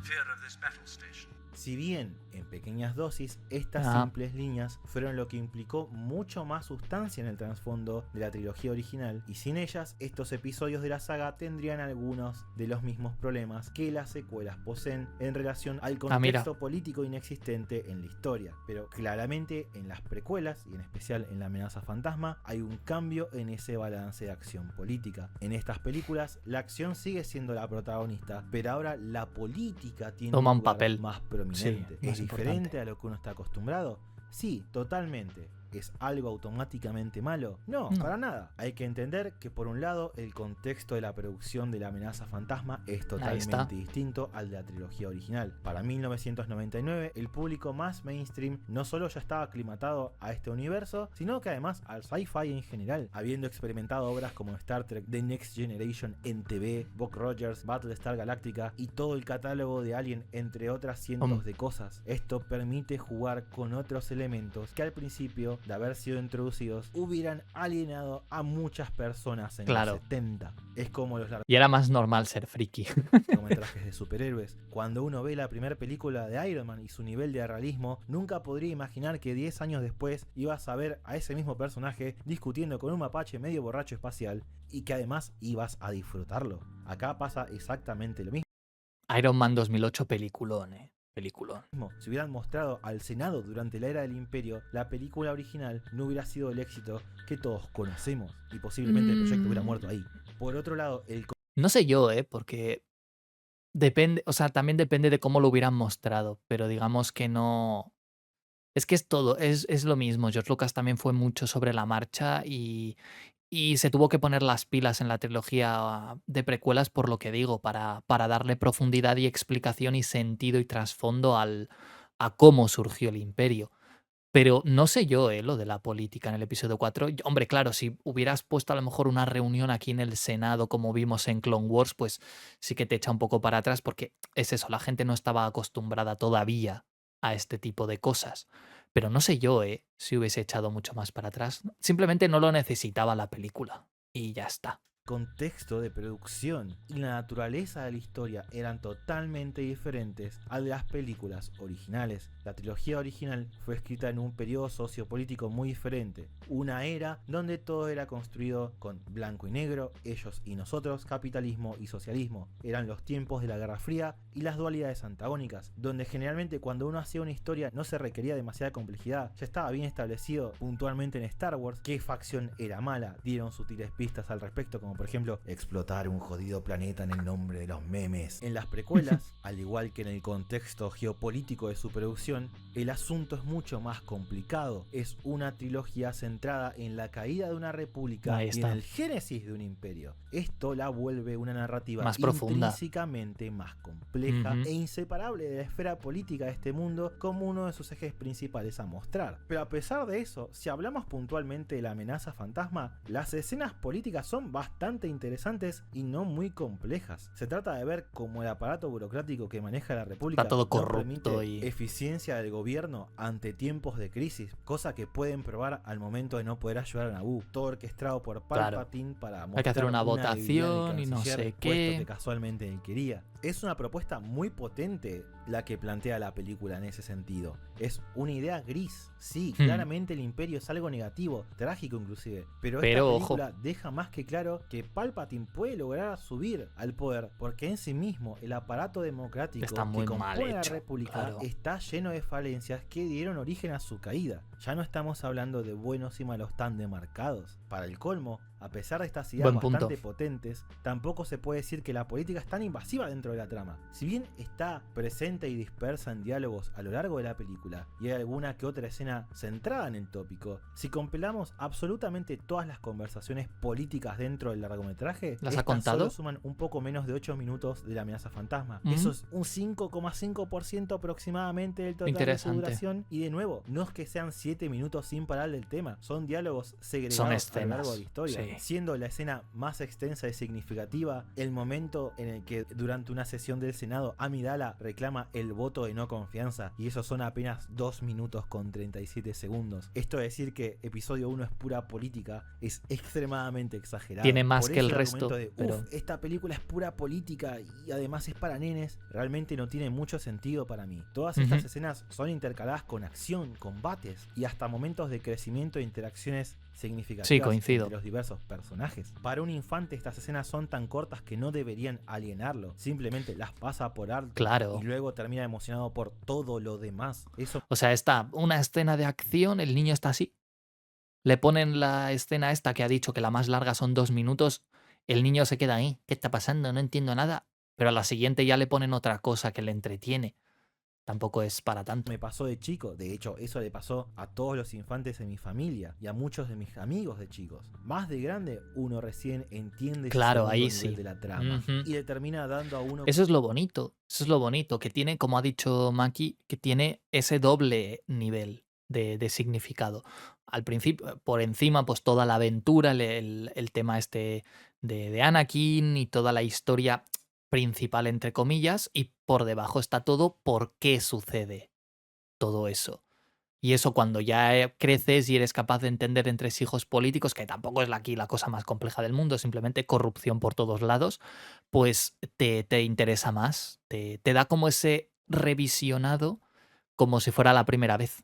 Fear of this battle station. Si bien en pequeñas dosis, estas simples líneas fueron lo que implicó mucho más sustancia en el trasfondo de la trilogía original, y sin ellas, estos episodios de la saga tendrían algunos de los mismos problemas que las secuelas poseen en relación al contexto político inexistente en la historia. Pero claramente en las precuelas, y en especial en La Amenaza Fantasma, hay un cambio en ese balance de acción política. En estas películas, la acción sigue siendo la protagonista, pero ahora la política tiene Toma un lugar papel más prominente. Sí, ¿Es diferente a lo que uno está acostumbrado? Sí, totalmente. ¿Es algo automáticamente malo? No, para nada. Hay que entender que por un lado el contexto de la producción de La Amenaza Fantasma es totalmente distinto al de la trilogía original. Para 1999 el público más mainstream no solo ya estaba aclimatado a este universo, sino que además al sci-fi en general, habiendo experimentado obras como Star Trek The Next Generation en TV, Buck Rogers, Battlestar Galactica y todo el catálogo de Alien, entre otras cientos de cosas. Esto permite jugar con otros elementos que al principio de haber sido introducidos hubieran alienado a muchas personas en los 70. Es como los y era más normal ser friki. largometrajes de superhéroes. Cuando uno ve la primera película de Iron Man y su nivel de realismo, nunca podría imaginar que 10 años después ibas a ver a ese mismo personaje discutiendo con un mapache medio borracho espacial y que además ibas a disfrutarlo. Acá pasa exactamente lo mismo. Iron Man 2008, peliculón. Si hubieran mostrado al Senado durante la era del Imperio, la película original no hubiera sido el éxito que todos conocemos y posiblemente el proyecto hubiera muerto ahí. Por otro lado, no sé yo, porque depende, o sea, también depende de cómo lo hubieran mostrado, pero digamos que no. Es que es todo, es lo mismo. George Lucas también fue mucho sobre la marcha y se tuvo que poner las pilas en la trilogía de precuelas, por lo que digo, para darle profundidad y explicación y sentido y trasfondo a cómo surgió el Imperio. Pero no sé yo, lo de la política en el episodio 4. Hombre, claro, si hubieras puesto a lo mejor una reunión aquí en el Senado como vimos en Clone Wars, pues sí que te echa un poco para atrás porque es eso, la gente no estaba acostumbrada todavía a este tipo de cosas. Pero no sé yo, si hubiese echado mucho más para atrás. Simplemente no lo necesitaba la película y ya está. contexto de producción y la naturaleza de la historia eran totalmente diferentes al de las películas originales. La trilogía original fue escrita en un periodo sociopolítico muy diferente, una era donde todo era construido con blanco y negro, ellos y nosotros, capitalismo y socialismo. Eran los tiempos de la Guerra Fría y las dualidades antagónicas, donde generalmente cuando uno hacía una historia no se requería demasiada complejidad, ya estaba bien establecido puntualmente en Star Wars qué facción era mala, dieron sutiles pistas al respecto, como por ejemplo explotar un jodido planeta en el nombre de los memes. En las precuelas, al igual que en el contexto geopolítico de su producción, el asunto es mucho más complicado. Es una trilogía centrada en la caída de una república y en el génesis de un imperio. Esto la vuelve una narrativa más profunda, intrínsecamente más compleja e inseparable de la esfera política de este mundo como uno de sus ejes principales a mostrar. Pero a pesar de eso, si hablamos puntualmente de la amenaza fantasma, las escenas políticas son bastante interesantes y no muy complejas. Se trata de ver cómo el aparato burocrático que maneja la república está todo no corrupto permite y eficiencia del gobierno ante tiempos de crisis, cosa que pueden probar al momento de no poder ayudar a Naboo. Todo orquestado por Palpatine para mostrar hay que hacer una debilidad votación del y no canciller, sé puesto qué. que casualmente él quería. Es una propuesta muy potente la que plantea la película en ese sentido. Es una idea gris. Sí, claramente el imperio es algo negativo, trágico inclusive, pero esta película deja más que claro que Palpatine puede lograr subir al poder porque en sí mismo el aparato democrático que compone la república está lleno de falencias que dieron origen a su caída. Ya no estamos hablando de buenos y malos tan demarcados. Para el colmo, a pesar de estas ideas bastante potentes, tampoco se puede decir que la política es tan invasiva dentro de la trama. Si bien está presente y dispersa en diálogos a lo largo de la película, y hay alguna que otra escena centrada en el tópico, si compilamos absolutamente todas las conversaciones políticas dentro del largometraje, ¿las ha contado? Solo suman un poco menos de 8 minutos de la amenaza fantasma. Eso es un 5,5% aproximadamente del total de su duración, y de nuevo, no es que sean 7 minutos sin parar del tema, son diálogos segregados a lo largo de la historia. Siendo la escena más extensa y significativa el momento en el que durante una sesión del Senado Amidala reclama el voto de no confianza, y eso son apenas 2 minutos con 37 segundos. Esto de decir que episodio 1 es pura política es extremadamente exagerado. Tiene más que el resto, pero esta película es pura política y además es para nenes, realmente no tiene mucho sentido para mí. Todas estas escenas son intercaladas con acción, combates y hasta momentos de crecimiento e interacciones significativas entre los diversos personajes. Para un infante estas escenas son tan cortas que no deberían alienarlo, simplemente las pasa por alto y luego termina emocionado por todo lo demás. O sea, está una escena de acción, el niño está así, le ponen la escena esta que ha dicho que la más larga son 2 minutos, el niño se queda ahí, ¿qué está pasando? No entiendo nada, pero a la siguiente ya le ponen otra cosa que le entretiene. Tampoco es para tanto. Me pasó de chico, de hecho eso le pasó a todos los infantes de mi familia y a muchos de mis amigos de chicos. Más de grande uno recién entiende ahí nivel de la trama y le termina dando a uno... Eso es lo bonito, que tiene, como ha dicho Maki, que tiene ese doble nivel de significado. Al principio, por encima, pues toda la aventura, el tema este de Anakin y toda la historia principal, entre comillas, y por debajo está todo por qué sucede todo eso. Y eso cuando ya creces y eres capaz de entender entresijos políticos, que tampoco es aquí la cosa más compleja del mundo, simplemente corrupción por todos lados, pues te interesa más, te da como ese revisionado como si fuera la primera vez.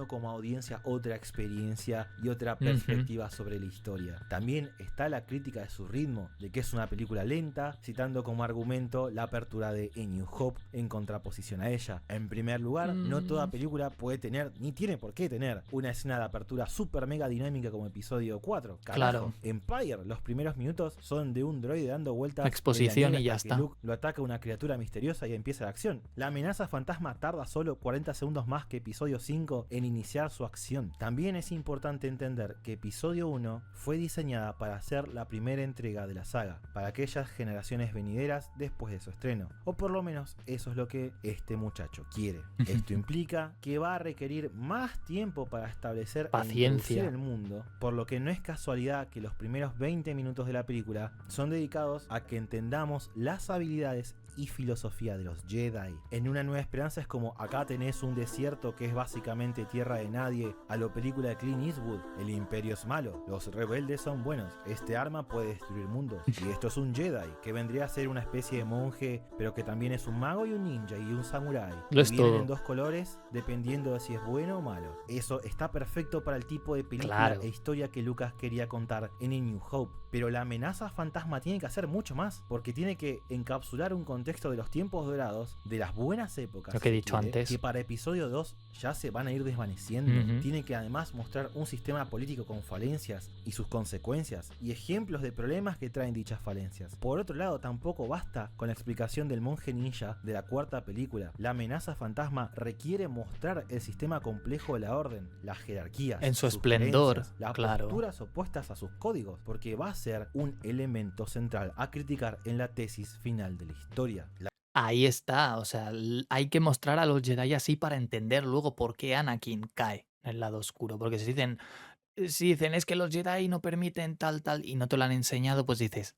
Como audiencia otra experiencia y otra perspectiva sobre la historia. También está la crítica de su ritmo, de que es una película lenta, citando como argumento la apertura de A New Hope en contraposición a ella. En primer lugar, no toda película puede tener, ni tiene por qué tener, una escena de apertura super mega dinámica como episodio 4. Carajo. Empire, los primeros minutos son de un droide dando vueltas, exposición y ya está. Luke lo ataca una criatura misteriosa y empieza la acción. La amenaza fantasma tarda solo 40 segundos más que episodio 5 en iniciar su acción. También es importante entender que episodio 1 fue diseñada para ser la primera entrega de la saga, para aquellas generaciones venideras después de su estreno, o por lo menos eso es lo que este muchacho quiere. Esto implica que va a requerir más tiempo para establecer e introducir el mundo, por lo que no es casualidad que los primeros 20 minutos de la película son dedicados a que entendamos las habilidades y filosofía de los Jedi. En Una Nueva Esperanza es como acá tenés un desierto que es básicamente tierra de nadie, a lo película de Clint Eastwood, el imperio es malo, los rebeldes son buenos, este arma puede destruir mundos. Y esto es un Jedi, que vendría a ser una especie de monje, pero que también es un mago y un ninja y un samurái. Lo Y es vienen todo. en dos colores dependiendo de si es bueno o malo. Eso está perfecto para el tipo de película Claro. e historia que Lucas quería contar en A New Hope. Pero la amenaza fantasma tiene que hacer mucho más, porque tiene que encapsular un contexto de los tiempos dorados, de las buenas épocas, Lo que he si dicho quiere, antes. que para episodio 2 ya se van a ir desvaneciendo. Ujú. Tiene que además mostrar un sistema político con falencias y sus consecuencias, y ejemplos de problemas que traen dichas falencias. Por otro lado, tampoco basta con la explicación del monje ninja de la cuarta película. La amenaza fantasma requiere mostrar el sistema complejo de la orden, las jerarquías, En su sus esplendor, creencias, las claro. posturas opuestas a sus códigos, porque va a ser un elemento central a criticar en la tesis final de la historia. Ahí está, o sea, hay que mostrar a los Jedi así para entender luego por qué Anakin cae en el lado oscuro. Porque si dicen es que los Jedi no permiten tal, y no te lo han enseñado, pues dices,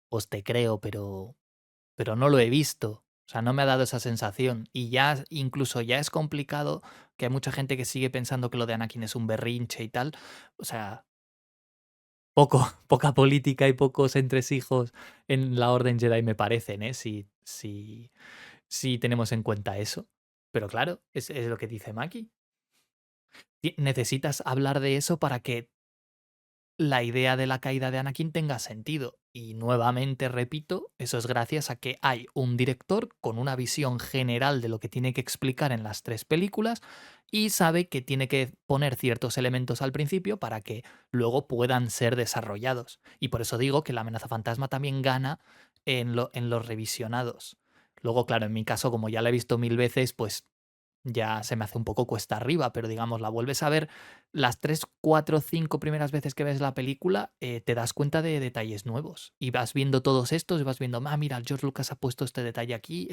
pues te creo, pero no lo he visto. O sea, no me ha dado esa sensación. Y ya, incluso ya es complicado, que hay mucha gente que sigue pensando que lo de Anakin es un berrinche y tal. O sea, poca política y pocos entresijos en la Orden Jedi me parecen, ¿eh? Si tenemos en cuenta eso. Pero claro, es lo que dice Maki. Necesitas hablar de eso para que la idea de la caída de Anakin tenga sentido. Y nuevamente repito, eso es gracias a que hay un director con una visión general de lo que tiene que explicar en las 3 películas y sabe que tiene que poner ciertos elementos al principio para que luego puedan ser desarrollados. Y por eso digo que la amenaza fantasma también gana en los revisionados. Luego, claro, en mi caso, como ya la he visto 1000 veces, pues ya se me hace un poco cuesta arriba, pero digamos, la vuelves a ver las 3, 4, 5 primeras veces que ves la película, te das cuenta de detalles nuevos. Y vas viendo todos estos y vas viendo, mira, George Lucas ha puesto este detalle aquí,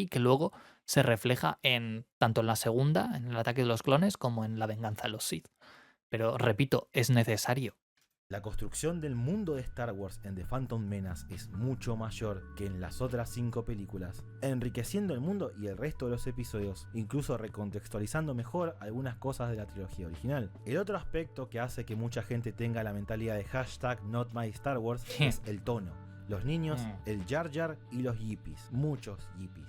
que luego se refleja tanto en la segunda, en el ataque de los clones, como en la venganza de los Sith. Pero repito, es necesario. La construcción del mundo de Star Wars en The Phantom Menace es mucho mayor que en las otras 5 películas, enriqueciendo el mundo y el resto de los episodios, incluso recontextualizando mejor algunas cosas de la trilogía original. El otro aspecto que hace que mucha gente tenga la mentalidad de #NotMyStarWars es el tono. Los niños, el Jar Jar y los yippies, muchos yippies.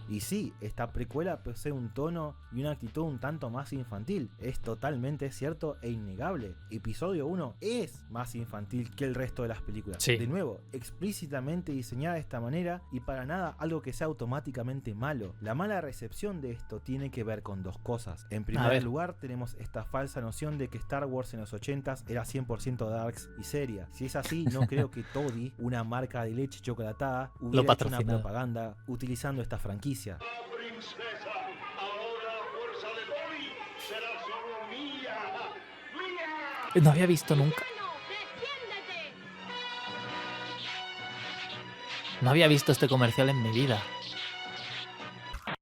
Y sí, esta precuela posee un tono y una actitud un tanto más infantil. Es totalmente cierto e innegable. Episodio 1 es más infantil que el resto de las películas. Sí. De nuevo, explícitamente diseñada de esta manera y para nada algo que sea automáticamente malo. La mala recepción de esto tiene que ver con dos cosas. En primer lugar, tenemos esta falsa noción de que Star Wars en los 80s era 100% darks y seria. Si es así, no creo que Toddy, una marca de leche chocolatada, hubiera hecho una propaganda utilizando esta franquicia. La princesa, ahora a fuerza de Toddy, será solo mía. ¡Mía! No había visto nunca. No había visto este comercial en mi vida.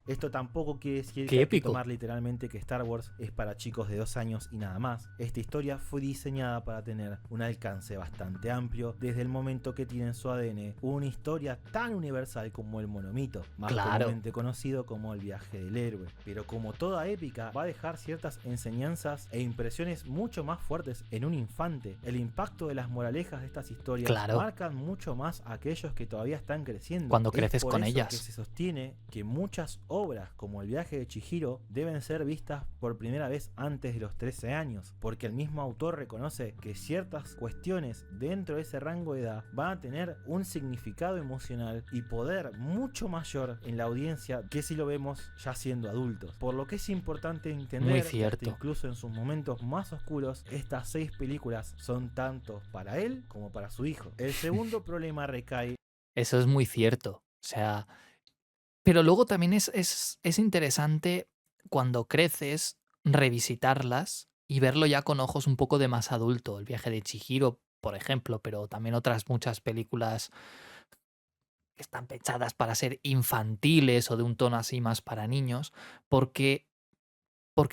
Esto tampoco quiere decir Qué que hay épico. que tomar literalmente que Star Wars es para chicos de 2 años y nada más. Esta historia fue diseñada para tener un alcance bastante amplio desde el momento que tiene en su ADN una historia tan universal como el monomito, más comúnmente conocido como el viaje del héroe. Pero como toda épica, va a dejar ciertas enseñanzas e impresiones mucho más fuertes en un infante. El impacto de las moralejas de estas historias marcan mucho más a aquellos que todavía están creciendo. Cuando creces con ellas. Que se sostiene que muchas obras como el viaje de Chihiro deben ser vistas por primera vez antes de los 13 años, porque el mismo autor reconoce que ciertas cuestiones dentro de ese rango de edad van a tener un significado emocional y poder mucho mayor en la audiencia que si lo vemos ya siendo adultos, por lo que es importante entender que hasta incluso en sus momentos más oscuros estas 6 películas son tanto para él como para su hijo. El segundo problema recae... Eso es muy cierto, o sea... Pero luego también es interesante cuando creces revisitarlas y verlo ya con ojos un poco de más adulto. El viaje de Chihiro, por ejemplo, pero también otras muchas películas que están pensadas para ser infantiles o de un tono así más para niños, porque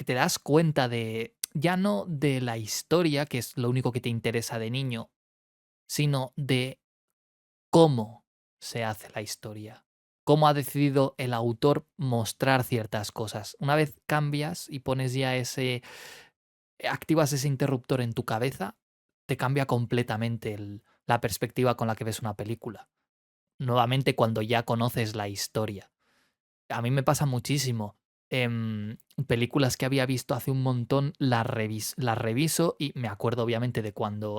te das cuenta de, ya no de la historia, que es lo único que te interesa de niño, sino de cómo se hace la historia. Cómo ha decidido el autor mostrar ciertas cosas. Una vez cambias y pones ya activas ese interruptor en tu cabeza, te cambia completamente la perspectiva con la que ves una película. Nuevamente cuando ya conoces la historia. A mí me pasa muchísimo. Películas que había visto hace un montón, las reviso y me acuerdo obviamente de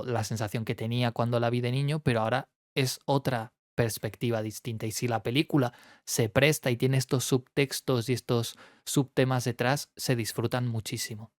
la sensación que tenía cuando la vi de niño, pero ahora es otra perspectiva distinta. Y si la película se presta y tiene estos subtextos y estos subtemas detrás, se disfrutan muchísimo.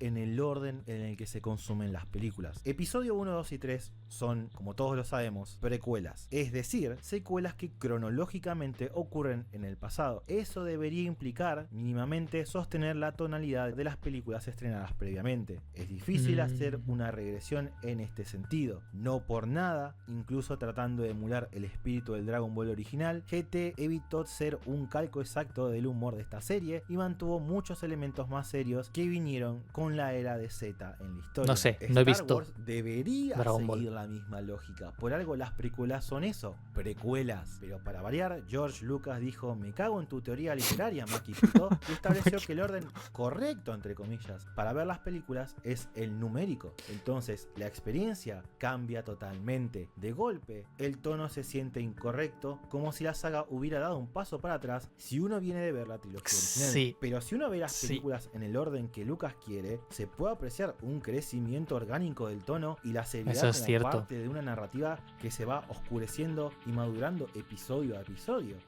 En el orden en el que se consumen las películas. Episodio 1, 2 y 3 son, como todos lo sabemos, precuelas, es decir, secuelas que cronológicamente ocurren en el pasado. Eso debería implicar mínimamente sostener la tonalidad de las películas estrenadas previamente. Es difícil hacer una regresión en este sentido. No por nada, incluso tratando de emular el espíritu del Dragon Ball original, GT evitó ser un calco exacto del humor de esta serie y mantuvo muchos elementos más serios que vinieron con la era de Z en la historia. No sé, no he visto Star Wars debería Dragon seguir Ball. la misma lógica. Por algo las precuelas son eso, precuelas. Pero para variar, George Lucas dijo: me cago en tu teoría literaria, Maki puto, y estableció que el orden correcto, entre comillas, para ver las películas es el numérico. Entonces la experiencia cambia totalmente. De golpe, el tono se siente incorrecto, como si la saga hubiera dado un paso para atrás si uno viene de ver la trilogía original. Sí. Pero si uno ve las películas en el orden que Lucas quiere, se puede apreciar un crecimiento orgánico del tono y la seriedad Eso es como cierto. parte de una narrativa que se va oscureciendo y madurando episodio a episodio.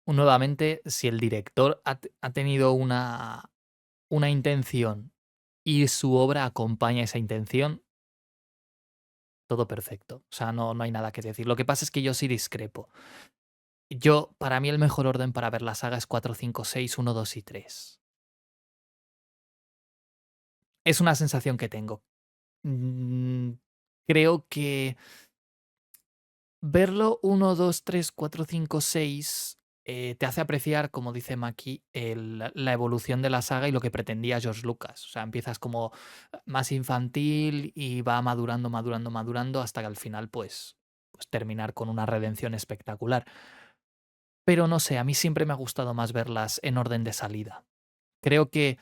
Nuevamente, si el director ha tenido una intención y su obra acompaña esa intención, todo perfecto. O sea, no hay nada que decir. Lo que pasa es que yo sí discrepo. Para mí el mejor orden para ver la saga es 4, 5, 6, 1, 2 y 3. Es una sensación que tengo. Creo que verlo 1, 2, 3, 4, 5, 6 te hace apreciar, como dice Maki, la evolución de la saga y lo que pretendía George Lucas. O sea, empiezas como más infantil y va madurando, madurando, madurando hasta que al final pues terminar con una redención espectacular. Pero no sé, a mí siempre me ha gustado más verlas en orden de salida. Creo que,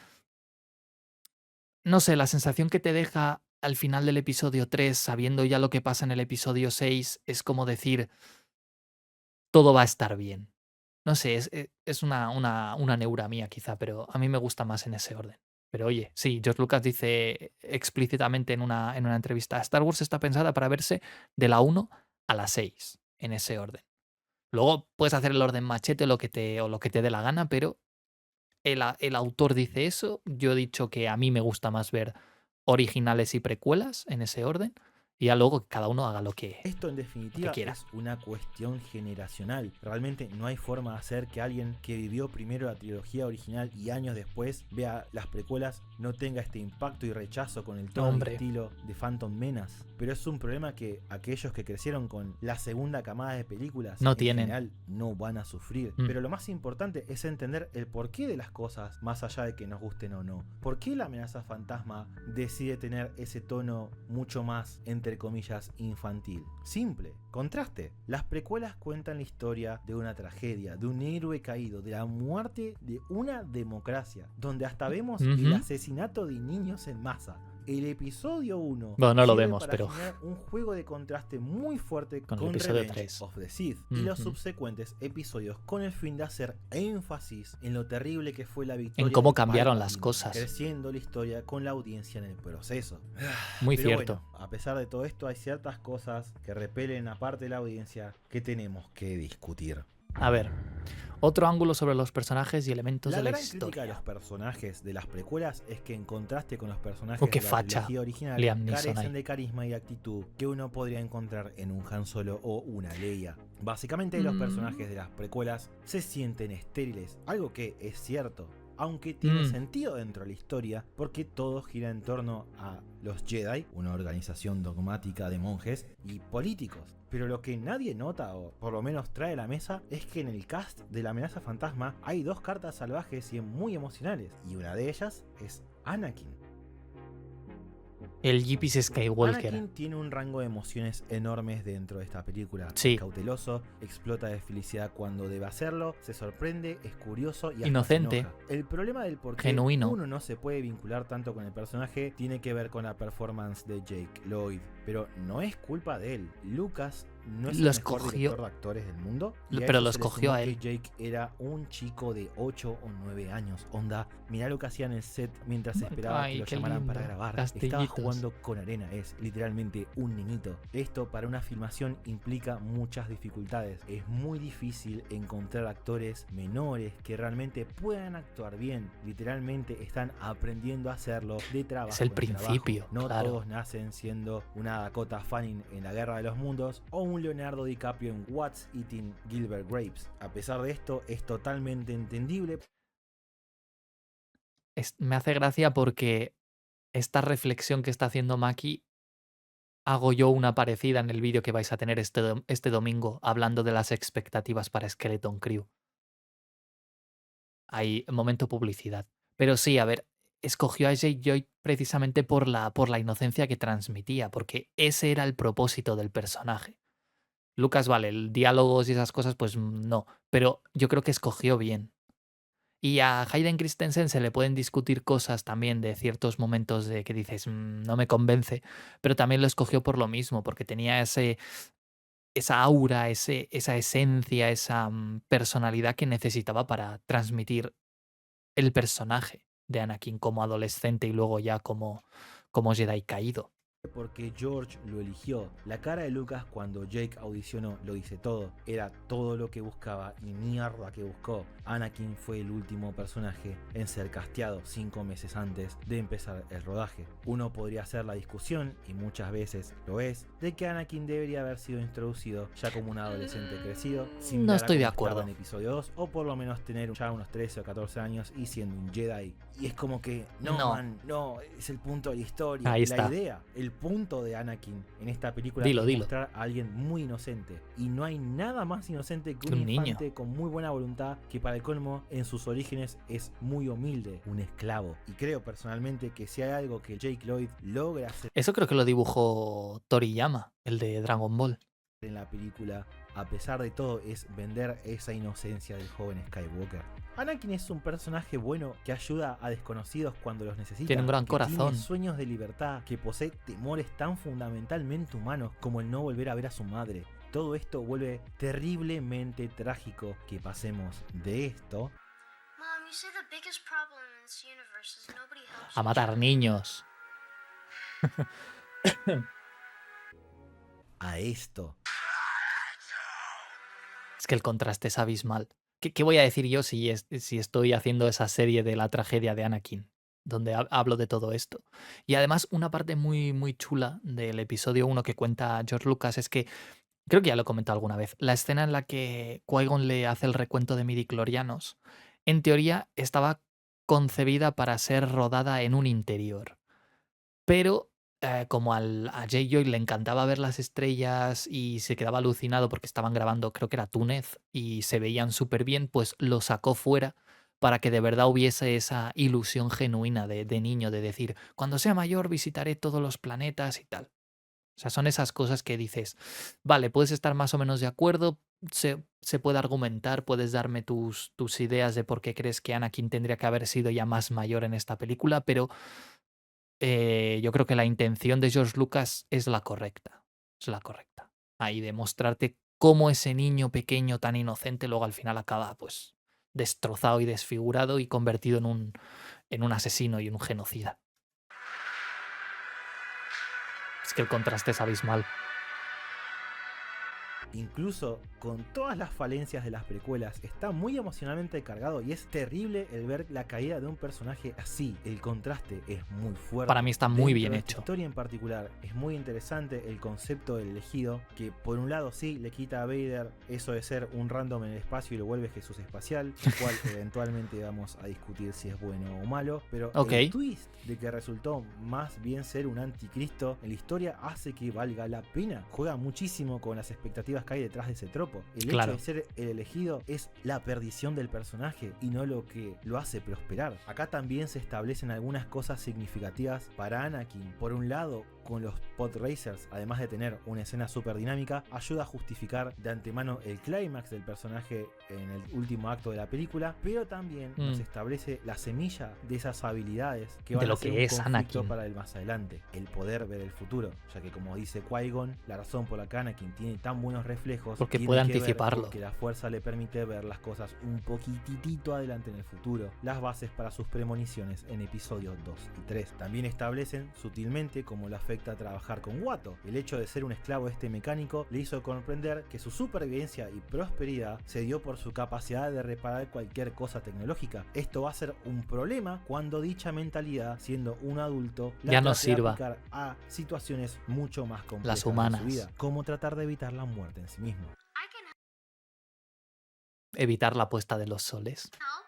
no sé, la sensación que te deja al final del episodio 3, sabiendo ya lo que pasa en el episodio 6, es como decir, todo va a estar bien. No sé, es una neura mía quizá, pero a mí me gusta más en ese orden. Pero oye, sí, George Lucas dice explícitamente en una entrevista, Star Wars está pensada para verse de la 1 a la 6, en ese orden. Luego puedes hacer el orden machete o lo que te dé la gana, pero el autor dice eso. Yo he dicho que a mí me gusta más ver originales y precuelas en ese orden. Y ya luego que cada uno haga lo que Esto en definitiva quiera. es una cuestión generacional. Realmente no hay forma de hacer que alguien que vivió primero la trilogía original y años después vea las precuelas no tenga este impacto y rechazo con el tono y estilo de Phantom Menace. Pero es un problema que aquellos que crecieron con la segunda camada de películas No en tienen. general no van a sufrir. Pero lo más importante es entender el porqué de las cosas, más allá de que nos gusten o no. ¿Por qué la amenaza fantasma decide tener ese tono mucho más, entre comillas, infantil? Simple, contraste. Las precuelas cuentan la historia de una tragedia, de un héroe caído, de la muerte de una democracia, donde hasta vemos el asesinato de niños en masa. El episodio 1 no lo vemos, para pero generar un juego de contraste muy fuerte con con el episodio Revenge 3 of the Sith y los subsecuentes episodios, con el fin de hacer énfasis en lo terrible que fue la victoria, en cómo de cambiaron Palpatine, las cosas. creciendo la historia con la audiencia en el proceso. Muy Pero cierto. bueno, a pesar de todo esto, hay ciertas cosas que repelen a parte de la audiencia que tenemos que discutir. A ver, otro ángulo sobre los personajes y elementos de la gran crítica de historia. los personajes de las precuelas es que en contraste con los personajes qué de la facha, trilogía original, Liam Neeson carecen ahí. de carisma y actitud que uno podría encontrar en un Han Solo o una Leia. Básicamente los personajes de las precuelas se sienten estériles, algo que es cierto, aunque tiene sentido dentro de la historia, porque todo gira en torno a los Jedi, una organización dogmática de monjes y políticos. Pero lo que nadie nota, o por lo menos trae a la mesa, es que en el cast de la amenaza fantasma hay dos cartas salvajes y muy emocionales, y una de ellas es Anakin. El Jeepis Skywalker. Anakin tiene un rango de emociones enormes dentro de esta película. Sí. Es cauteloso, explota de felicidad cuando debe hacerlo, se sorprende, es curioso y hasta Inocente. se enoja. El problema del por qué Genuino. uno no se puede vincular tanto con el personaje tiene que ver con la performance de Jake Lloyd. Pero no es culpa de él. Lucas no es Lo el mejor escogió. director de actores del mundo. y a Pero eso lo se le escogió sumó a él. que Jake era un chico de 8 o 9 años. Onda, mirá lo que hacía en el set mientras esperaba Ay, que lo qué llamaran lindo. para grabar. Castillitos. Estaba jugando con arena, es literalmente un niñito. Esto para una filmación implica muchas dificultades. Es muy difícil encontrar actores menores que realmente puedan actuar bien. Literalmente están aprendiendo a hacerlo de trabajo. Es el en trabajo. principio, No claro. todos nacen siendo una Dakota Fanning en La Guerra de los Mundos o un Leonardo DiCaprio en What's Eating Gilbert Grapes. A pesar de esto, es totalmente entendible. Me hace gracia porque esta reflexión que está haciendo Maki, hago yo una parecida en el vídeo que vais a tener este domingo, hablando de las expectativas para Skeleton Crew. Hay momento publicidad. Pero sí, a ver, escogió a Jake Lloyd precisamente por la inocencia que transmitía, porque ese era el propósito del personaje. Lucas, vale, el diálogos y esas cosas, pues no, pero yo creo que escogió bien. Y a Hayden Christensen se le pueden discutir cosas también de ciertos momentos de que dices, no me convence, pero también lo escogió por lo mismo, porque tenía esa aura, esa esencia, esa personalidad que necesitaba para transmitir el personaje de Anakin como adolescente y luego ya como Jedi caído. Porque George lo eligió. La cara de Lucas cuando Jake audicionó lo dice todo. Era todo lo que buscaba y mierda que buscó. Anakin fue el último personaje en ser casteado 5 meses antes de empezar el rodaje. Uno podría hacer la discusión, y muchas veces lo es, de que Anakin debería haber sido introducido ya como un adolescente crecido, No estoy de a como acuerdo. estaba en episodio 2, o por lo menos tener ya unos 13 o 14 años y siendo un Jedi. Y es como que, No. no, es el punto de la historia. Ahí la está. idea, el punto de Anakin en esta película Dilo, es dilo. mostrar a alguien muy inocente. Y no hay nada más inocente que un Un niño. infante con muy buena voluntad que para el colmo en sus orígenes es muy humilde, un esclavo. Y creo personalmente que si hay algo que Jake Lloyd logra hacer Eso creo que lo dibujó Toriyama, el de Dragon Ball. en la película, a pesar de todo, es vender esa inocencia del joven Skywalker. Anakin es un personaje bueno que ayuda a desconocidos cuando los necesita. Tiene un gran que corazón. Tiene sueños de libertad, que posee temores tan fundamentalmente humanos como el no volver a ver a su madre. Todo esto vuelve terriblemente trágico que pasemos de esto Mom, you say the biggest problem in this universe is nobody helps A matar niños. a esto. Es que el contraste es abismal. ¿Qué voy a decir yo si estoy haciendo esa serie de la tragedia de Anakin? Donde hablo de todo esto. Y además, una parte muy, muy chula del episodio 1 que cuenta George Lucas es que, creo que ya lo he comentado alguna vez, la escena en la que Qui-Gon le hace el recuento de midichlorianos, en teoría estaba concebida para ser rodada en un interior. Pero como a Jake Lloyd le encantaba ver las estrellas y se quedaba alucinado porque estaban grabando, creo que era Túnez, y se veían súper bien, pues lo sacó fuera para que de verdad hubiese esa ilusión genuina de niño, de decir, cuando sea mayor visitaré todos los planetas y tal. O sea, son esas cosas que dices, vale, puedes estar más o menos de acuerdo, se puede argumentar, puedes darme tus ideas de por qué crees que Anakin tendría que haber sido ya más mayor en esta película, pero yo creo que la intención de George Lucas es la correcta. Es la correcta. Ahí demostrarte cómo ese niño pequeño tan inocente luego al final acaba pues destrozado y desfigurado y convertido en un asesino y en un genocida. Es que el contraste es abismal. Incluso con todas las falencias de las precuelas, está muy emocionalmente cargado y es terrible el ver la caída de un personaje así. El contraste es muy fuerte. Para mí está muy Dentro bien de esta hecho. historia en particular es muy interesante el concepto del elegido, que por un lado sí le quita a Vader eso de ser un random en el espacio y lo vuelve Jesús espacial, el cual eventualmente vamos a discutir si es bueno o malo, pero Ok. el twist de que resultó más bien ser un anticristo en la historia hace que valga la pena. Juega muchísimo con las expectativas expectativas que hay detrás de ese tropo. El Claro. hecho de ser el elegido es la perdición del personaje y no lo que lo hace prosperar. Acá también se establecen algunas cosas significativas para Anakin. Por un lado, con los pod racers, además de tener una escena súper dinámica, ayuda a justificar de antemano el clímax del personaje en el último acto de la película, pero también nos establece la semilla de esas habilidades que van De lo a ser que un es conflicto Anakin. para el más adelante, el poder ver el futuro, ya que como dice Qui-Gon, la razón por la que Anakin tiene tan buenos reflejos Porque tiene puede que ver anticiparlo. porque la fuerza le permite ver las cosas un poquitito adelante en el futuro, las bases para sus premoniciones en episodios 2 y 3. También establecen sutilmente cómo le afecta trabajar con Watto. El hecho de ser un esclavo de este mecánico le hizo comprender que su supervivencia y prosperidad se dio por su capacidad de reparar cualquier cosa tecnológica. Esto va a ser un problema cuando dicha mentalidad, siendo un adulto, la Ya no trate de sirva. aplicar a situaciones mucho más complejas Las de humanas. su vida, como tratar de evitar la muerte en sí mismo. I can Evitar la puesta de los soles. help.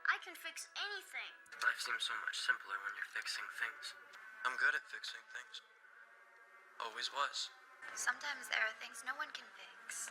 I can fix anything. Life seems so much simpler when you're fixing things. I'm good at fixing things. Always was. Sometimes there are things no one can fix.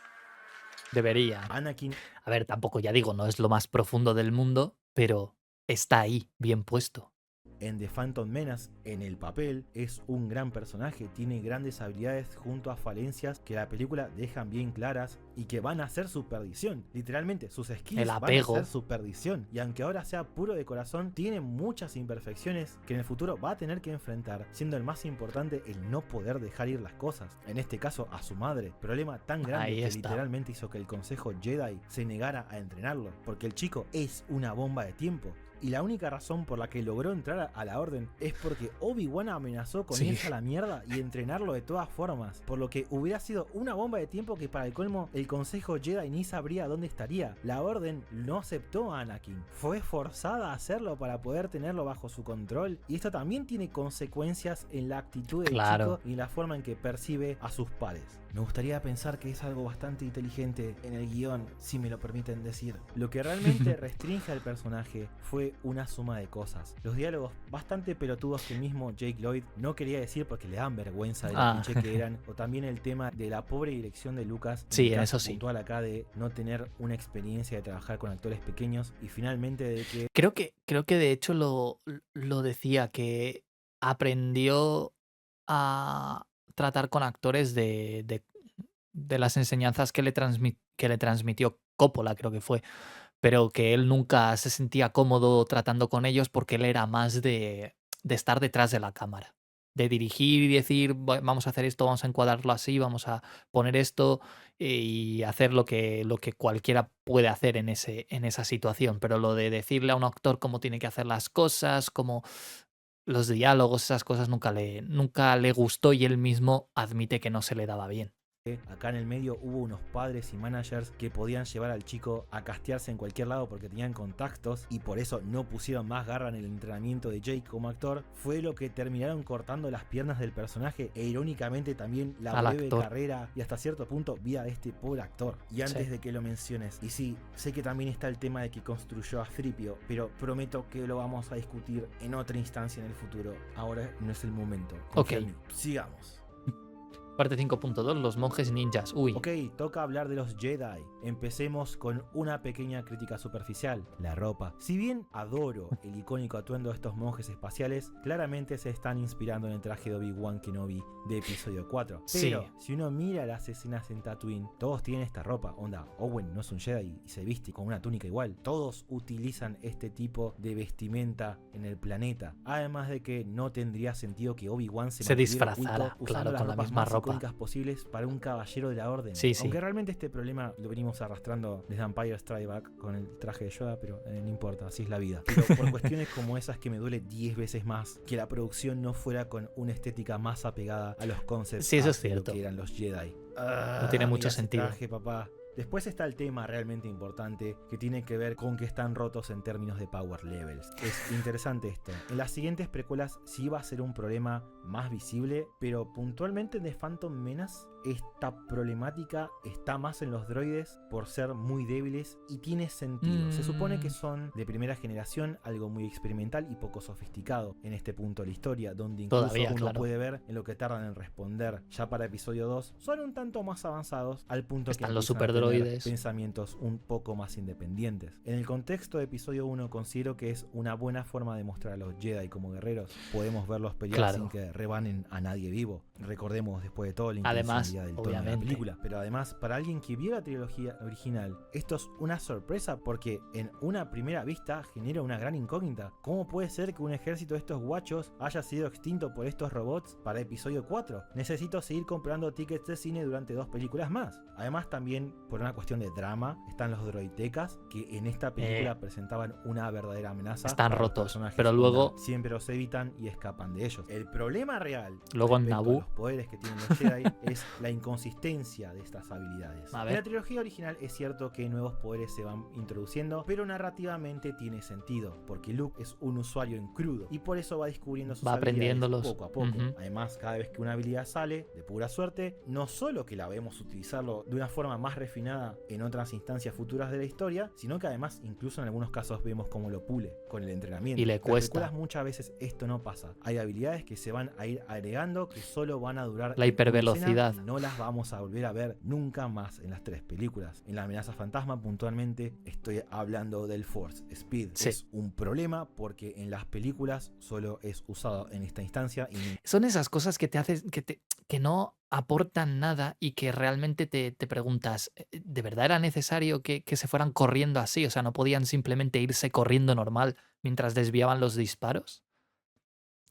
Debería. Anakin A ver, tampoco, ya digo, no es lo más profundo del mundo, pero está ahí, bien puesto. en The Phantom Menace, en el papel, es un gran personaje, tiene grandes habilidades junto a falencias que la película dejan bien claras y que van a ser su perdición. Literalmente, sus skills El van a apego. ser su perdición. Y aunque ahora sea puro de corazón, tiene muchas imperfecciones que en el futuro va a tener que enfrentar, siendo el más importante el no poder dejar ir las cosas. En este caso, a su madre. Problema tan grande Ahí que está. literalmente hizo que el Consejo Jedi se negara a entrenarlo, porque el chico es una bomba de tiempo. Y la única razón por la que logró entrar a la orden es porque Obi-Wan amenazó con Sí. irse a la mierda y entrenarlo de todas formas. Por lo que hubiera sido una bomba de tiempo que para el colmo el Consejo Jedi ni sabría dónde estaría. La orden no aceptó a Anakin. Fue forzada a hacerlo para poder tenerlo bajo su control. Y esto también tiene consecuencias en la actitud del Claro. chico y la forma en que percibe a sus pares. Me gustaría pensar que es algo bastante inteligente en el guión, si me lo permiten decir. Lo que realmente restringe al personaje fue una suma de cosas. Los diálogos bastante pelotudos que el mismo Jake Lloyd no quería decir porque le dan vergüenza de lo Ah. cliché que eran. O también el tema de la pobre dirección de Lucas. Sí, el en caso eso sí. puntual acá de no tener una experiencia de trabajar con actores pequeños. Y finalmente de que Creo que de hecho lo decía, que aprendió a tratar con actores de las enseñanzas que le transmitió Coppola, creo que fue, pero que él nunca se sentía cómodo tratando con ellos porque él era más de estar detrás de la cámara, de dirigir y decir: Vamos a hacer esto, vamos a encuadrarlo así, vamos a poner esto", y hacer lo que cualquiera puede hacer en esa situación. Pero lo de decirle a un actor cómo tiene que hacer las cosas, como los diálogos, esas cosas nunca le gustó, y él mismo admite que no se le daba bien. acá en el medio hubo unos padres y managers que podían llevar al chico a castearse en cualquier lado porque tenían contactos y por eso no pusieron más garra en el entrenamiento de Jake como actor, fue lo que terminaron cortando las piernas del personaje e irónicamente también la Al breve actor. carrera y hasta cierto punto vida de este pobre actor. Y antes Sí. de que lo menciones, y sí, sé que también está el tema de que construyó a Threepio, pero prometo que lo vamos a discutir en otra instancia en el futuro. Ahora no es el momento. Confía Ok. en mí. Sigamos. Parte 5.2, los monjes ninjas. Uy, Ok, toca hablar de los Jedi. Empecemos con una pequeña crítica superficial, la ropa. Si bien adoro el icónico atuendo de estos monjes espaciales, claramente se están inspirando en el traje de Obi-Wan Kenobi de episodio 4. Pero Sí. si uno mira las escenas en Tatooine, todos tienen esta ropa. Onda, Owen no es un Jedi y se viste con una túnica igual. Todos utilizan este tipo de vestimenta en el planeta. Además de que no tendría sentido que Obi-Wan se mantuviera disfrazara, oculto usando claro, las con la ropas misma más ropa. icónicas posibles para un caballero de la orden. Sí, sí. Aunque realmente este problema lo venimos arrastrando desde Empire Strikes Back con el traje de Yoda, pero no importa, así es la vida. Pero por cuestiones como esas que me duele 10 veces más que la producción no fuera con una estética más apegada a los concepts Sí, eso es de lo cierto. que eran los Jedi. No tiene mucho mira ese sentido. traje, papá. Después está el tema realmente importante que tiene que ver con que están rotos en términos de power levels. Es interesante esto. En las siguientes precuelas sí va a ser un problema más visible, pero puntualmente en The Phantom Menace esta problemática está más en los droides por ser muy débiles y tiene sentido. Se supone que son de primera generación, algo muy experimental y poco sofisticado en este punto de la historia, donde incluso Todavía, uno claro. puede ver en lo que tardan en responder. Ya para episodio 2 son un tanto más avanzados, al punto Están que los empiezan a tener superdroides. pensamientos un poco más independientes. En el contexto de episodio 1 considero que es una buena forma de mostrar a los Jedi como guerreros. Podemos verlos pelear Claro. sin que rebanen a nadie vivo. Recordemos después de todo la Además, intencionalidad del tono de la obviamente. película. Pero además, para alguien que vio la trilogía original, esto es una sorpresa porque en una primera vista genera una gran incógnita. ¿Cómo puede ser que un ejército de estos guachos haya sido extinto por estos robots para episodio 4? Necesito seguir comprando tickets de cine durante 2 películas más. Además, también por una cuestión de drama, están los droidtecas que en esta película presentaban una verdadera amenaza. Están para los rotos, personajes pero Onda. luego- Siempre los evitan y escapan de ellos. El problema real Luego en respecto a Naboo. los poderes que tienen los Jedi es la inconsistencia de estas habilidades. A En ver. la trilogía original es cierto que nuevos poderes se van introduciendo, pero narrativamente tiene sentido, porque Luke es un usuario en crudo y por eso va descubriendo sus Va habilidades aprendiéndolos. poco a poco. Ujú. Además, cada vez que una habilidad sale, de pura suerte, no solo que la vemos utilizarlo de una forma más refinada en otras instancias futuras de la historia, sino que además incluso en algunos casos vemos cómo lo pule con el entrenamiento. Y le Las cuesta. películas muchas veces esto no pasa. Hay habilidades que se van a ir agregando que solo van a durar La en una hipervelocidad. escena y no las vamos a volver a ver nunca más en las 3 películas. En La amenaza fantasma puntualmente estoy hablando del Force Speed. Sí. Es un problema porque en las películas solo es usado en esta instancia y Son esas cosas que te hacen, que no aportan nada y que realmente te preguntas, ¿de verdad era necesario que se fueran corriendo así? O sea, ¿no podían simplemente irse corriendo normal mientras desviaban los disparos?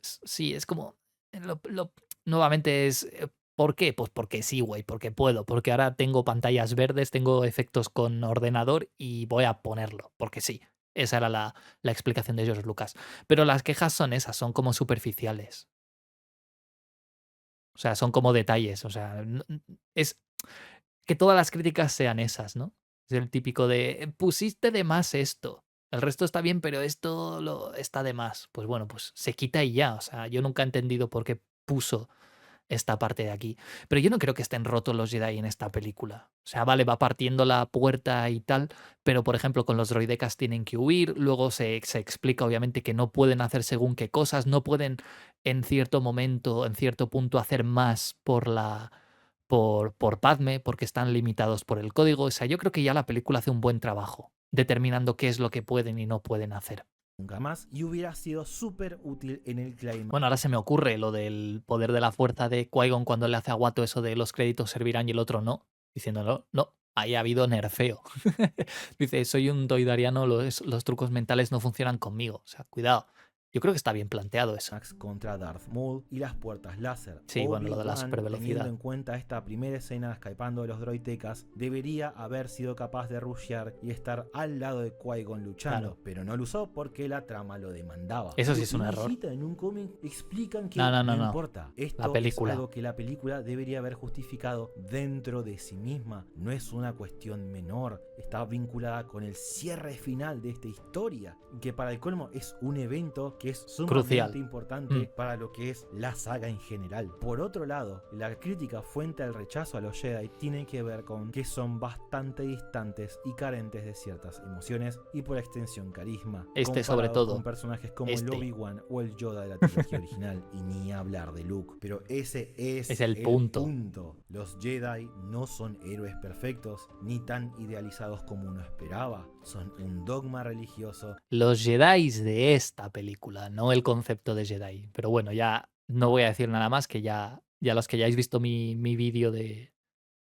Sí, es como... nuevamente es... ¿Por qué? Pues porque sí, güey, porque puedo, porque ahora tengo pantallas verdes, tengo efectos con ordenador y voy a ponerlo, porque sí. Esa era la explicación de George Lucas. Pero las quejas son esas, son como superficiales. O sea, son como detalles. O sea, es que todas las críticas sean esas, ¿no? Es el típico de pusiste de más esto. El resto está bien, pero esto está de más. Pues bueno, pues se quita y ya. O sea, yo nunca he entendido por qué puso esta parte de aquí. Pero yo no creo que estén rotos los Jedi en esta película. O sea, vale, va partiendo la puerta y tal, pero por ejemplo con los droidecas tienen que huir, luego se explica obviamente que no pueden hacer según qué cosas, no pueden en cierto momento, en cierto punto hacer más por Padme, porque están limitados por el código. O sea, yo creo que ya la película hace un buen trabajo determinando qué es lo que pueden y no pueden hacer. nunca más, y hubiera sido súper útil en el clímax. Bueno, ahora se me ocurre lo del poder de la fuerza de Qui-Gon cuando le hace a Watto eso de los créditos servirán y el otro no, diciéndolo, no, ahí ha habido nerfeo. Dice, soy un doidariano, los trucos mentales no funcionan conmigo. O sea, cuidado. Yo creo que está bien planteado eso. Contra Darth Maul y las puertas láser. Sí, bueno, lo de la Obi-Wan, supervelocidad. teniendo en cuenta esta primera escena escapando de los droidecas, debería haber sido capaz de rushear y estar al lado de Qui-Gon luchando, Claro. pero no lo usó porque la trama lo demandaba. Eso sí es un En error. Hijita, en un cómic explican que No no, no. importa. Esto La película. es algo que la película debería haber justificado dentro de sí misma. No es una cuestión menor. Está vinculada con el cierre final de esta historia, que para el colmo es un evento que es sumamente Crucial. importante para lo que es la saga en general. Por otro lado, la crítica fuente al rechazo a los Jedi tiene que ver con que son bastante distantes y carentes de ciertas emociones y por extensión carisma. Este sobre comparado todo. con personajes como Este. el Obi-Wan o el Yoda de la trilogía original, y ni hablar de Luke. Pero ese es el punto. Los Jedi no son héroes perfectos ni tan idealizados como uno esperaba. Son un dogma religioso. Los Jedi de esta película, no el concepto de Jedi. Pero bueno, ya no voy a decir nada más, que ya los que hayáis visto mi vídeo de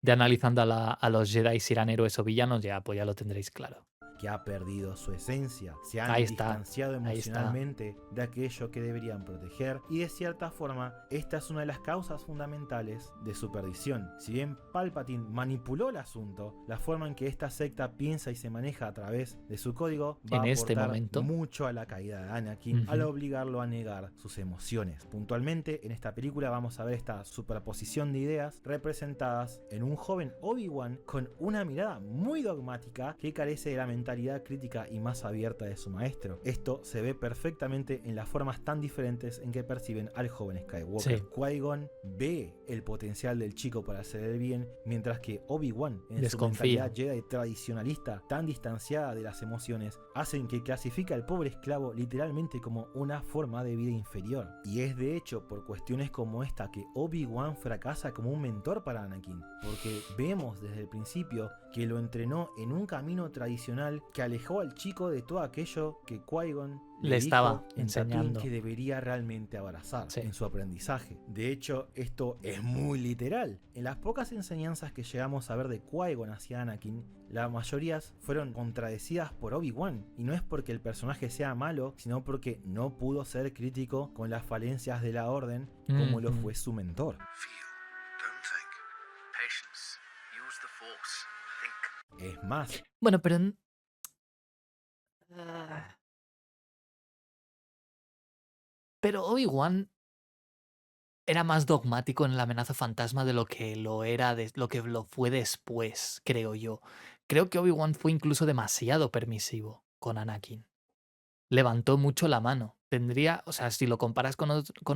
analizando a los Jedi si eran héroes o villanos, pues ya lo tendréis claro. Que ha perdido su esencia, se han Ahí está, distanciado ahí está. emocionalmente de aquello que deberían proteger, y de cierta forma esta es una de las causas fundamentales de su perdición. Si bien Palpatine manipuló el asunto, la forma en que esta secta piensa y se maneja a través de su código va En a este aportar momento. mucho a la caída de Anakin, Ujú. al obligarlo a negar sus emociones. Puntualmente en esta película vamos a ver esta superposición de ideas representadas en un joven Obi-Wan con una mirada muy dogmática que carece de la mentalidad mentalidad crítica y más abierta de su maestro. Esto se ve perfectamente en las formas tan diferentes en que perciben al joven Skywalker. Sí. Qui-Gon ve el potencial del chico para hacer el bien, mientras que Obi-Wan, en Desconfía. su mentalidad Jedi tradicionalista, tan distanciada de las emociones, hacen que clasifica al pobre esclavo literalmente como una forma de vida inferior. Y es de hecho por cuestiones como esta que Obi-Wan fracasa como un mentor para Anakin, porque vemos desde el principio que lo entrenó en un camino tradicional que alejó al chico de todo aquello que Qui-Gon Le dijo estaba en Tatooine enseñando. que debería realmente abrazar Sí. en su aprendizaje. De hecho, esto es muy literal. En las pocas enseñanzas que llegamos a ver de Qui-Gon hacia Anakin, la mayoría fueron contradecidas por Obi-Wan, y no es porque el personaje sea malo, sino porque no pudo ser crítico con las falencias de la orden como lo fue su mentor. Feel, don't think. Patience. Use the Force. Think. Es más, Bueno, pero... Pero Obi-Wan era más dogmático en la amenaza fantasma de lo que lo era, de lo que lo fue después, creo yo. Creo que Obi-Wan fue incluso demasiado permisivo con Anakin. Levantó mucho la mano. Tendría, o sea, si lo comparas con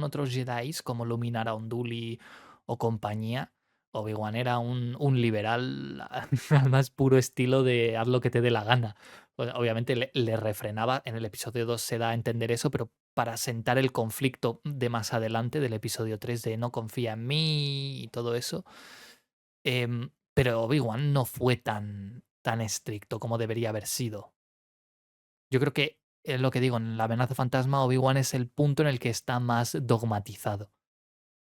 otros Jedi como Luminara Unduli o compañía, Obi-Wan era un liberal al más puro estilo de haz lo que te dé la gana. Obviamente le refrenaba, en el episodio 2 se da a entender eso, pero para sentar el conflicto de más adelante del episodio 3 de no confía en mí y todo eso. Pero Obi-Wan no fue tan estricto como debería haber sido. Yo creo que es lo que digo, en la amenaza fantasma Obi-Wan es el punto en el que está más dogmatizado.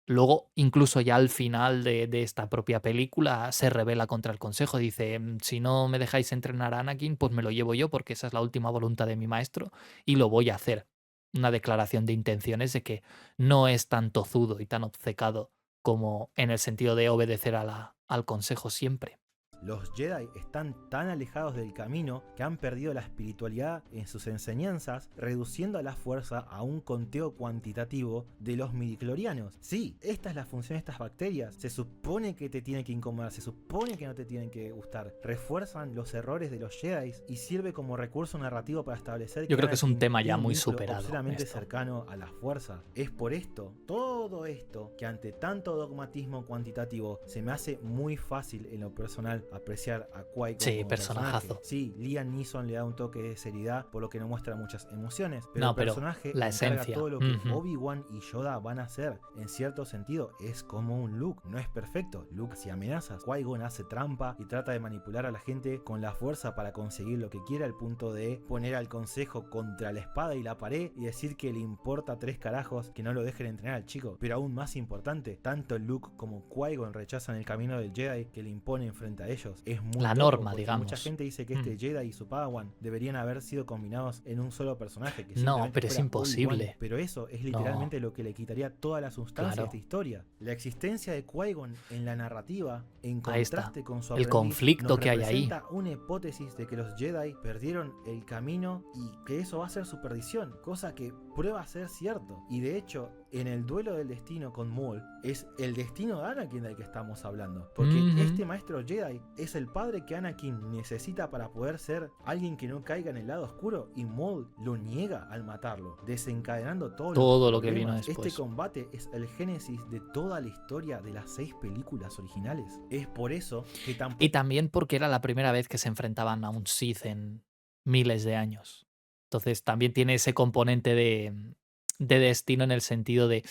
Luego, incluso ya al final de esta propia película, se rebela contra el consejo. Dice, si no me dejáis entrenar a Anakin, pues me lo llevo yo porque esa es la última voluntad de mi maestro y lo voy a hacer. Una declaración de intenciones de que no es tan tozudo y tan obcecado como en el sentido de obedecer al consejo siempre. los Jedi están tan alejados del camino que han perdido la espiritualidad en sus enseñanzas, reduciendo a la fuerza a un conteo cuantitativo de los midichlorianos. Sí, esta es la función de estas bacterias. Se supone que te tienen que incomodar, se supone que no te tienen que gustar. Refuerzan los errores de los Jedi y sirve como recurso narrativo para establecer Yo creo que es un Anakin tema ya tiene un muy vínculo superado. obscenamente esto. cercano a la fuerza. Es por esto, todo esto, que ante tanto dogmatismo cuantitativo se me hace muy fácil en lo personal apreciar a Qui-Gon Sí, como personajazo. personaje. Sí, Liam Neeson le da un toque de seriedad por lo que no muestra muchas emociones, pero No, el pero personaje la encarga esencia. todo lo que Ujú. Obi-Wan y Yoda van a hacer. En cierto sentido, es como un Luke. No es perfecto. Luke hace amenazas. Qui-Gon hace trampa y trata de manipular a la gente con la fuerza para conseguir lo que quiera, al punto de poner al consejo contra la espada y la pared y decir que le importa 3 carajos que no lo dejen entrenar al chico. Pero aún más importante, tanto Luke como Qui-Gon rechazan el camino del Jedi que le imponen frente a ellos. Es muy La loco, norma, porque digamos. mucha gente dice que este Jedi y su Padawan deberían haber sido combinados en un solo personaje. Que No, simplemente pero es fuera imposible. Obi-Wan. Pero eso es literalmente lo que le quitaría toda la sustancia Claro. a esta historia. La existencia de Qui-Gon en la narrativa, en Ahí está. contraste con su El aprendiz, conflicto nos que hay ahí. representa una hipótesis de que los Jedi perdieron el camino y que eso va a ser su perdición, cosa que prueba a ser cierto. Y de hecho, en el duelo del destino con Maul, es el destino de Anakin del que estamos hablando. Porque Ujú. este maestro Jedi es el padre que Anakin necesita para poder ser alguien que no caiga en el lado oscuro, y Maul lo niega al matarlo, desencadenando Todo lo que vino problemas. después. Este combate es el génesis de toda la historia de las 6 películas originales. Es por eso que tampoco... Y también porque era la primera vez que se enfrentaban a un Sith en miles de años. Entonces también tiene ese componente de destino en el sentido de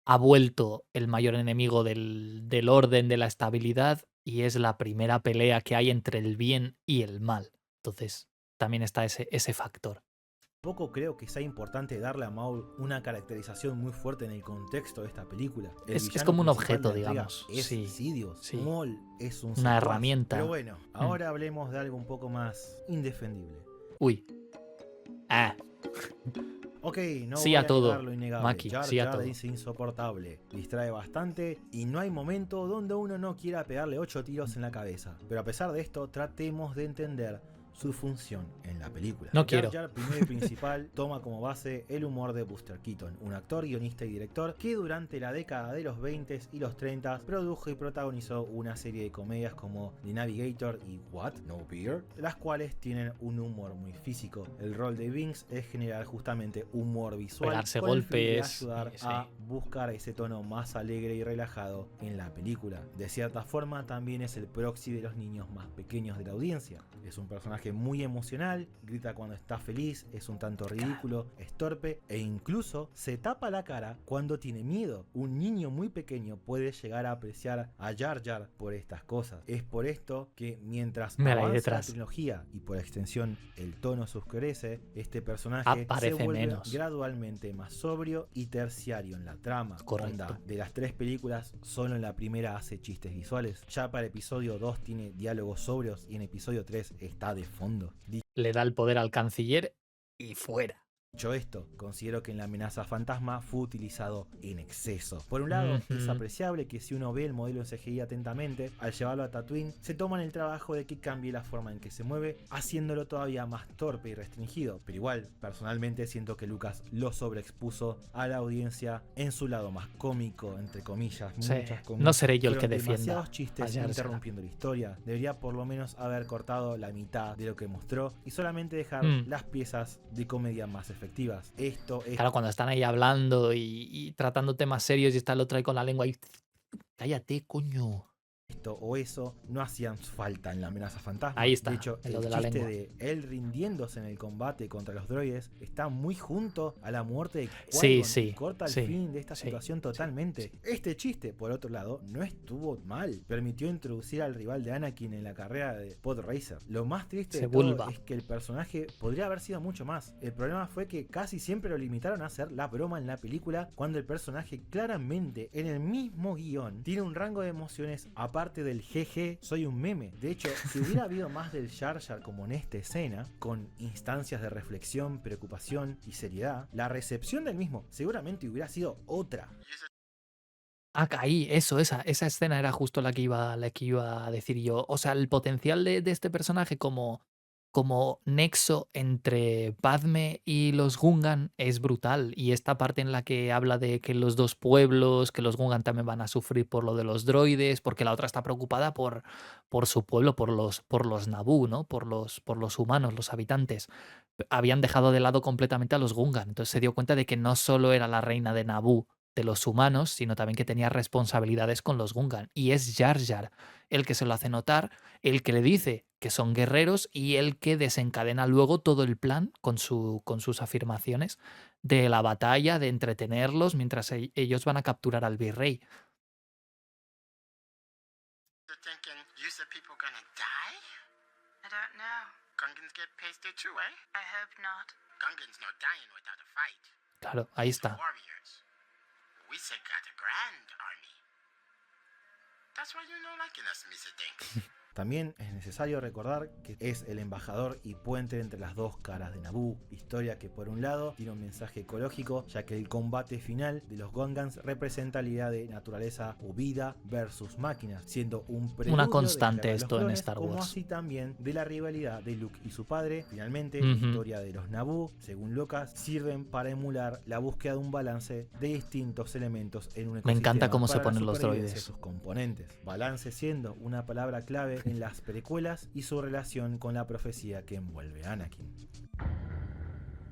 ha vuelto el mayor enemigo del orden, de la estabilidad, y es la primera pelea que hay entre el bien y el mal. Entonces también está ese factor. Tampoco creo que sea importante darle a Maul una caracterización muy fuerte en el contexto de esta película. El Es villano como un principal objeto, de la entrega digamos. Es Sí, Sidious. sí. Maul es un Una secuaz. herramienta. Pero bueno, ahora hablemos de algo un poco más indefendible. Uy. Ah, Ok, no Sí voy a todo, negar lo innegable. Maki, Jar sí a Jar todo. es insoportable, distrae bastante y no hay momento donde uno no quiera pegarle 8 tiros en la cabeza. Pero a pesar de esto, tratemos de entender su función en la película. No Jar quiero. Jar, primero y principal, toma como base el humor de Buster Keaton, un actor, guionista y director que durante la década de los 20 y los 30 produjo y protagonizó una serie de comedias como The Navigator y What? No Beer, las cuales tienen un humor muy físico. El rol de Binks es generar justamente humor visual, Pegarse con el fin de golpes, ayudar sí. a buscar ese tono más alegre y relajado en la película. De cierta forma también es el proxy de los niños más pequeños de la audiencia. Es un personaje muy emocional, grita cuando está feliz, es un tanto ridículo, es torpe e incluso se tapa la cara cuando tiene miedo. Un niño muy pequeño puede llegar a apreciar a Jar Jar por estas cosas. Es por esto que mientras Mira ahí avanza la detrás. tecnología y por extensión el tono se oscurece, este personaje Aparece se vuelve menos. gradualmente más sobrio y terciario en la trama. Correcto. Onda, de las 3 películas, solo en la primera hace chistes visuales. Ya para episodio 2 tiene diálogos sobrios y en episodio 3 está de fondo. Le da el poder al canciller y fuera. Dicho esto, considero que en la amenaza fantasma fue utilizado en exceso. Por un lado, es apreciable que si uno ve el modelo en CGI atentamente, al llevarlo a Tatooine, se toman el trabajo de que cambie la forma en que se mueve, haciéndolo todavía más torpe y restringido. Pero igual, personalmente siento que Lucas lo sobreexpuso a la audiencia en su lado más cómico, entre comillas, Sí, muchas comillas. no seré yo el que Fueron defienda demasiados a chistes Jar Jar. interrumpiendo la historia. Debería por lo menos haber cortado la mitad de lo que mostró y solamente dejar las piezas de comedia más efectivas. Esto es Claro, cuando están ahí hablando y tratando temas serios y está el otro ahí con la lengua ahí. Cállate, coño. esto o eso no hacían falta en la amenaza fantasma. Ahí está, De hecho, en lo el de la chiste lengua. de él rindiéndose en el combate contra los droides está muy junto a la muerte de Sí, Qui-Gon sí, y corta el sí, fin de esta sí, situación totalmente. Este chiste, por otro lado, no estuvo mal. Permitió introducir al rival de Anakin en la carrera de Pod Racer. Lo más triste de todo Sebulba. es que el personaje podría haber sido mucho más. El problema fue que casi siempre lo limitaron a hacer la broma en la película, cuando el personaje claramente en el mismo guión tiene un rango de emociones aparte del GG, soy un meme. De hecho, si hubiera habido más del Jar Jar como en esta escena, con instancias de reflexión, preocupación y seriedad, la recepción del mismo seguramente hubiera sido otra. Ah, ahí, esa escena era justo la que iba a decir yo. O sea, el potencial de este personaje como nexo entre Padme y los Gungan es brutal. Y esta parte en la que habla de que los dos pueblos, que los Gungan también van a sufrir por lo de los droides, porque la otra está preocupada por su pueblo, por los Naboo, ¿no? Por los humanos, los habitantes. Habían dejado de lado completamente a los Gungan. Entonces se dio cuenta de que no solo era la reina de Naboo de los humanos, sino también que tenía responsabilidades con los Gungan. Y es Jar Jar el que se lo hace notar, el que le dice que son guerreros y el que desencadena luego todo el plan con sus afirmaciones de la batalla, de entretenerlos mientras ellos van a capturar al virrey. You're thinking, you said people gonna die? I don't know. Gungans get pasted too, eh? I hope not. Gungans no dying without a fight. Claro, ahí está. Warriors. We said got a grand army. That's why you know liking us, Mr. Dinks. También es necesario recordar que es el embajador y puente entre las dos caras de Naboo, historia que por un lado tiene un mensaje ecológico, ya que el combate final de los Gungans representa la idea de naturaleza o vida versus máquinas, siendo un preludio Una de constante la guerra de los esto en clones, Star como Wars. así también de la rivalidad de Luke y su padre. Finalmente, la historia de los Naboo, según Lucas, sirven para emular la búsqueda de un balance de distintos elementos en un ecosistema. Me encanta cómo se para la ponen los supervivencia de droides. sus componentes. Balance siendo una palabra clave en las precuelas y su relación con la profecía que envuelve a Anakin.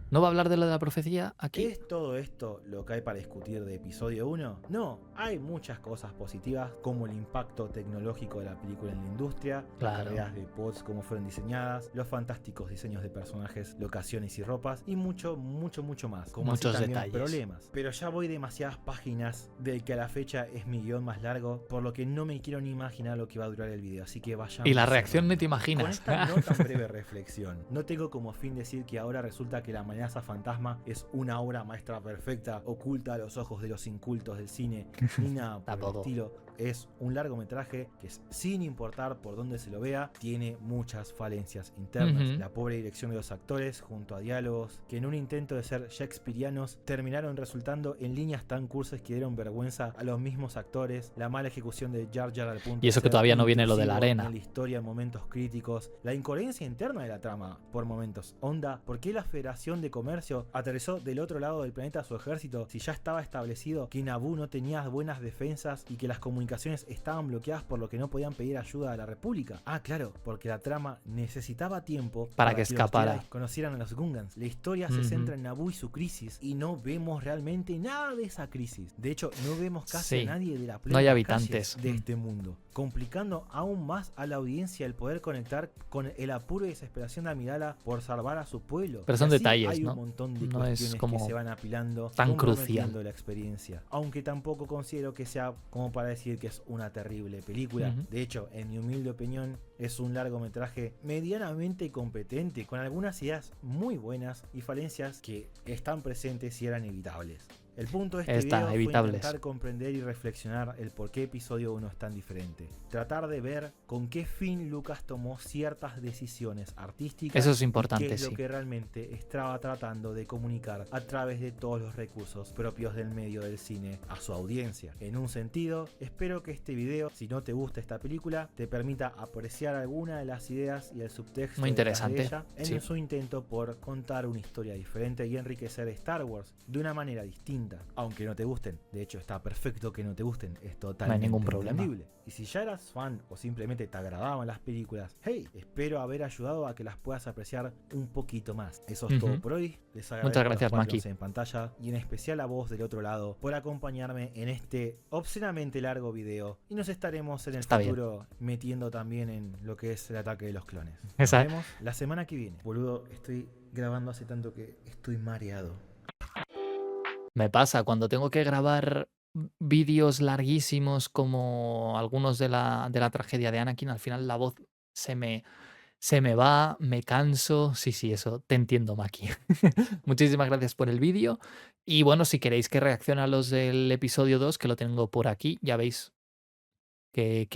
¿No va a hablar de lo de la profecía aquí? ¿Es todo esto lo que hay para discutir de episodio 1? No, hay muchas cosas positivas, como el impacto tecnológico de la película en la industria, Claro. las carreras de pods, cómo fueron diseñadas, los fantásticos diseños de personajes, locaciones y ropas, y mucho más, como así Muchos también detalles. problemas. Pero ya voy demasiadas páginas del que a la fecha es mi guión más largo, por lo que no me quiero ni imaginar lo que va a durar el video, así que vayamos. Y la reacción cerrando. ni te imaginas. Con esta no tan breve reflexión, no tengo como fin decir que ahora resulta que la amenaza fantasma es una obra maestra perfecta, oculta a los ojos de los incultos del cine, ni nada por el Tampoco. estilo. es un largometraje que, sin importar por dónde se lo vea, tiene muchas falencias internas. La pobre dirección de los actores, junto a diálogos que en un intento de ser shakespearianos terminaron resultando en líneas tan cursis que dieron vergüenza a los mismos actores, la mala ejecución de Jar Jar al punto Y eso de que ser todavía no viene lo de la intrusivo arena. en la historia en momentos críticos, la incoherencia interna de la trama por momentos. Onda, ¿por qué la Federación de Comercio aterrizó del otro lado del planeta a su ejército si ya estaba establecido que Naboo no tenía buenas defensas y que las comunicaciones estaban bloqueadas por lo que no podían pedir ayuda a la República? Ah, claro, porque la trama necesitaba tiempo para que los escapara. Jedi conocieran a los Gungans. La historia se centra en Naboo y su crisis y no vemos realmente nada de esa crisis. De hecho, no vemos casi a nadie de la no hay plena habitantes de este mundo, complicando aún más a la audiencia el poder conectar con el apuro y desesperación de Amidala por salvar a su pueblo. Pero son Y así detalles, hay ¿no? un montón de No cuestiones es como que se van apilando, tan comprometiendo crucial. la experiencia. Aunque tampoco considero que sea como para decir que es una terrible película. De hecho, en mi humilde opinión, es un largometraje medianamente competente, con algunas ideas muy buenas y falencias que están presentes y eran evitables. El punto de este video fue intentar comprender y reflexionar el por qué episodio 1 es tan diferente. Tratar de ver con qué fin Lucas tomó ciertas decisiones artísticas. Eso es importante, y qué es lo que realmente estaba tratando de comunicar a través de todos los recursos propios del medio del cine a su audiencia. En un sentido, espero que este video, si no te gusta esta película, te permita apreciar alguna de las ideas y el subtexto muy interesante de ella en su intento por contar una historia diferente y enriquecer Star Wars de una manera distinta. Aunque no te gusten, de hecho está perfecto que no te gusten, es totalmente no hay ningún problema. entendible. Y si ya eras fan o simplemente te agradaban las películas, hey, espero haber ayudado a que las puedas apreciar un poquito más. Eso es todo por hoy. Les agradezco muchas gracias, a los Maki, en pantalla y en especial a vos del otro lado por acompañarme en este obscenamente largo video, y nos estaremos en el futuro metiendo también en lo que es el ataque de los clones. Nos vemos la semana que viene. Boludo, estoy grabando hace tanto que estoy mareado. Me pasa cuando tengo que grabar vídeos larguísimos como algunos de la tragedia de Anakin, al final la voz se me va, me canso. Sí, eso, te entiendo, Maki. Muchísimas gracias por el vídeo. Y bueno, si queréis que reaccione a los del episodio 2, que lo tengo por aquí, ya veis que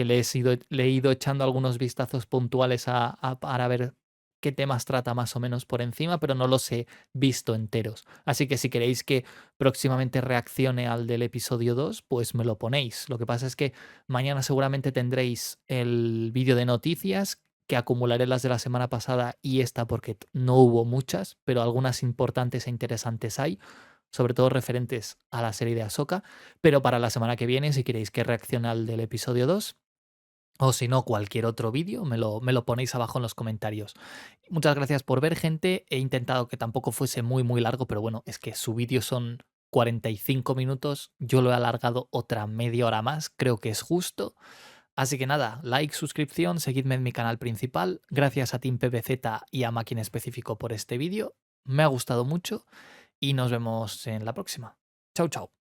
le he ido echando algunos vistazos puntuales para ver qué temas trata más o menos por encima, pero no los he visto enteros. Así que si queréis que próximamente reaccione al del episodio 2, pues me lo ponéis. Lo que pasa es que mañana seguramente tendréis el vídeo de noticias, que acumularé las de la semana pasada y esta porque no hubo muchas, pero algunas importantes e interesantes hay, sobre todo referentes a la serie de Ahsoka. Pero para la semana que viene, si queréis que reaccione al del episodio 2, o si no, cualquier otro vídeo, me lo ponéis abajo en los comentarios. Muchas gracias por ver, gente. He intentado que tampoco fuese muy largo, pero bueno, es que su vídeo son 45 minutos. Yo lo he alargado otra media hora más, creo que es justo. Así que nada, like, suscripción, seguidme en mi canal principal. Gracias a Team PBZ y a Maki en específico por este vídeo. Me ha gustado mucho y nos vemos en la próxima. Chao, chao.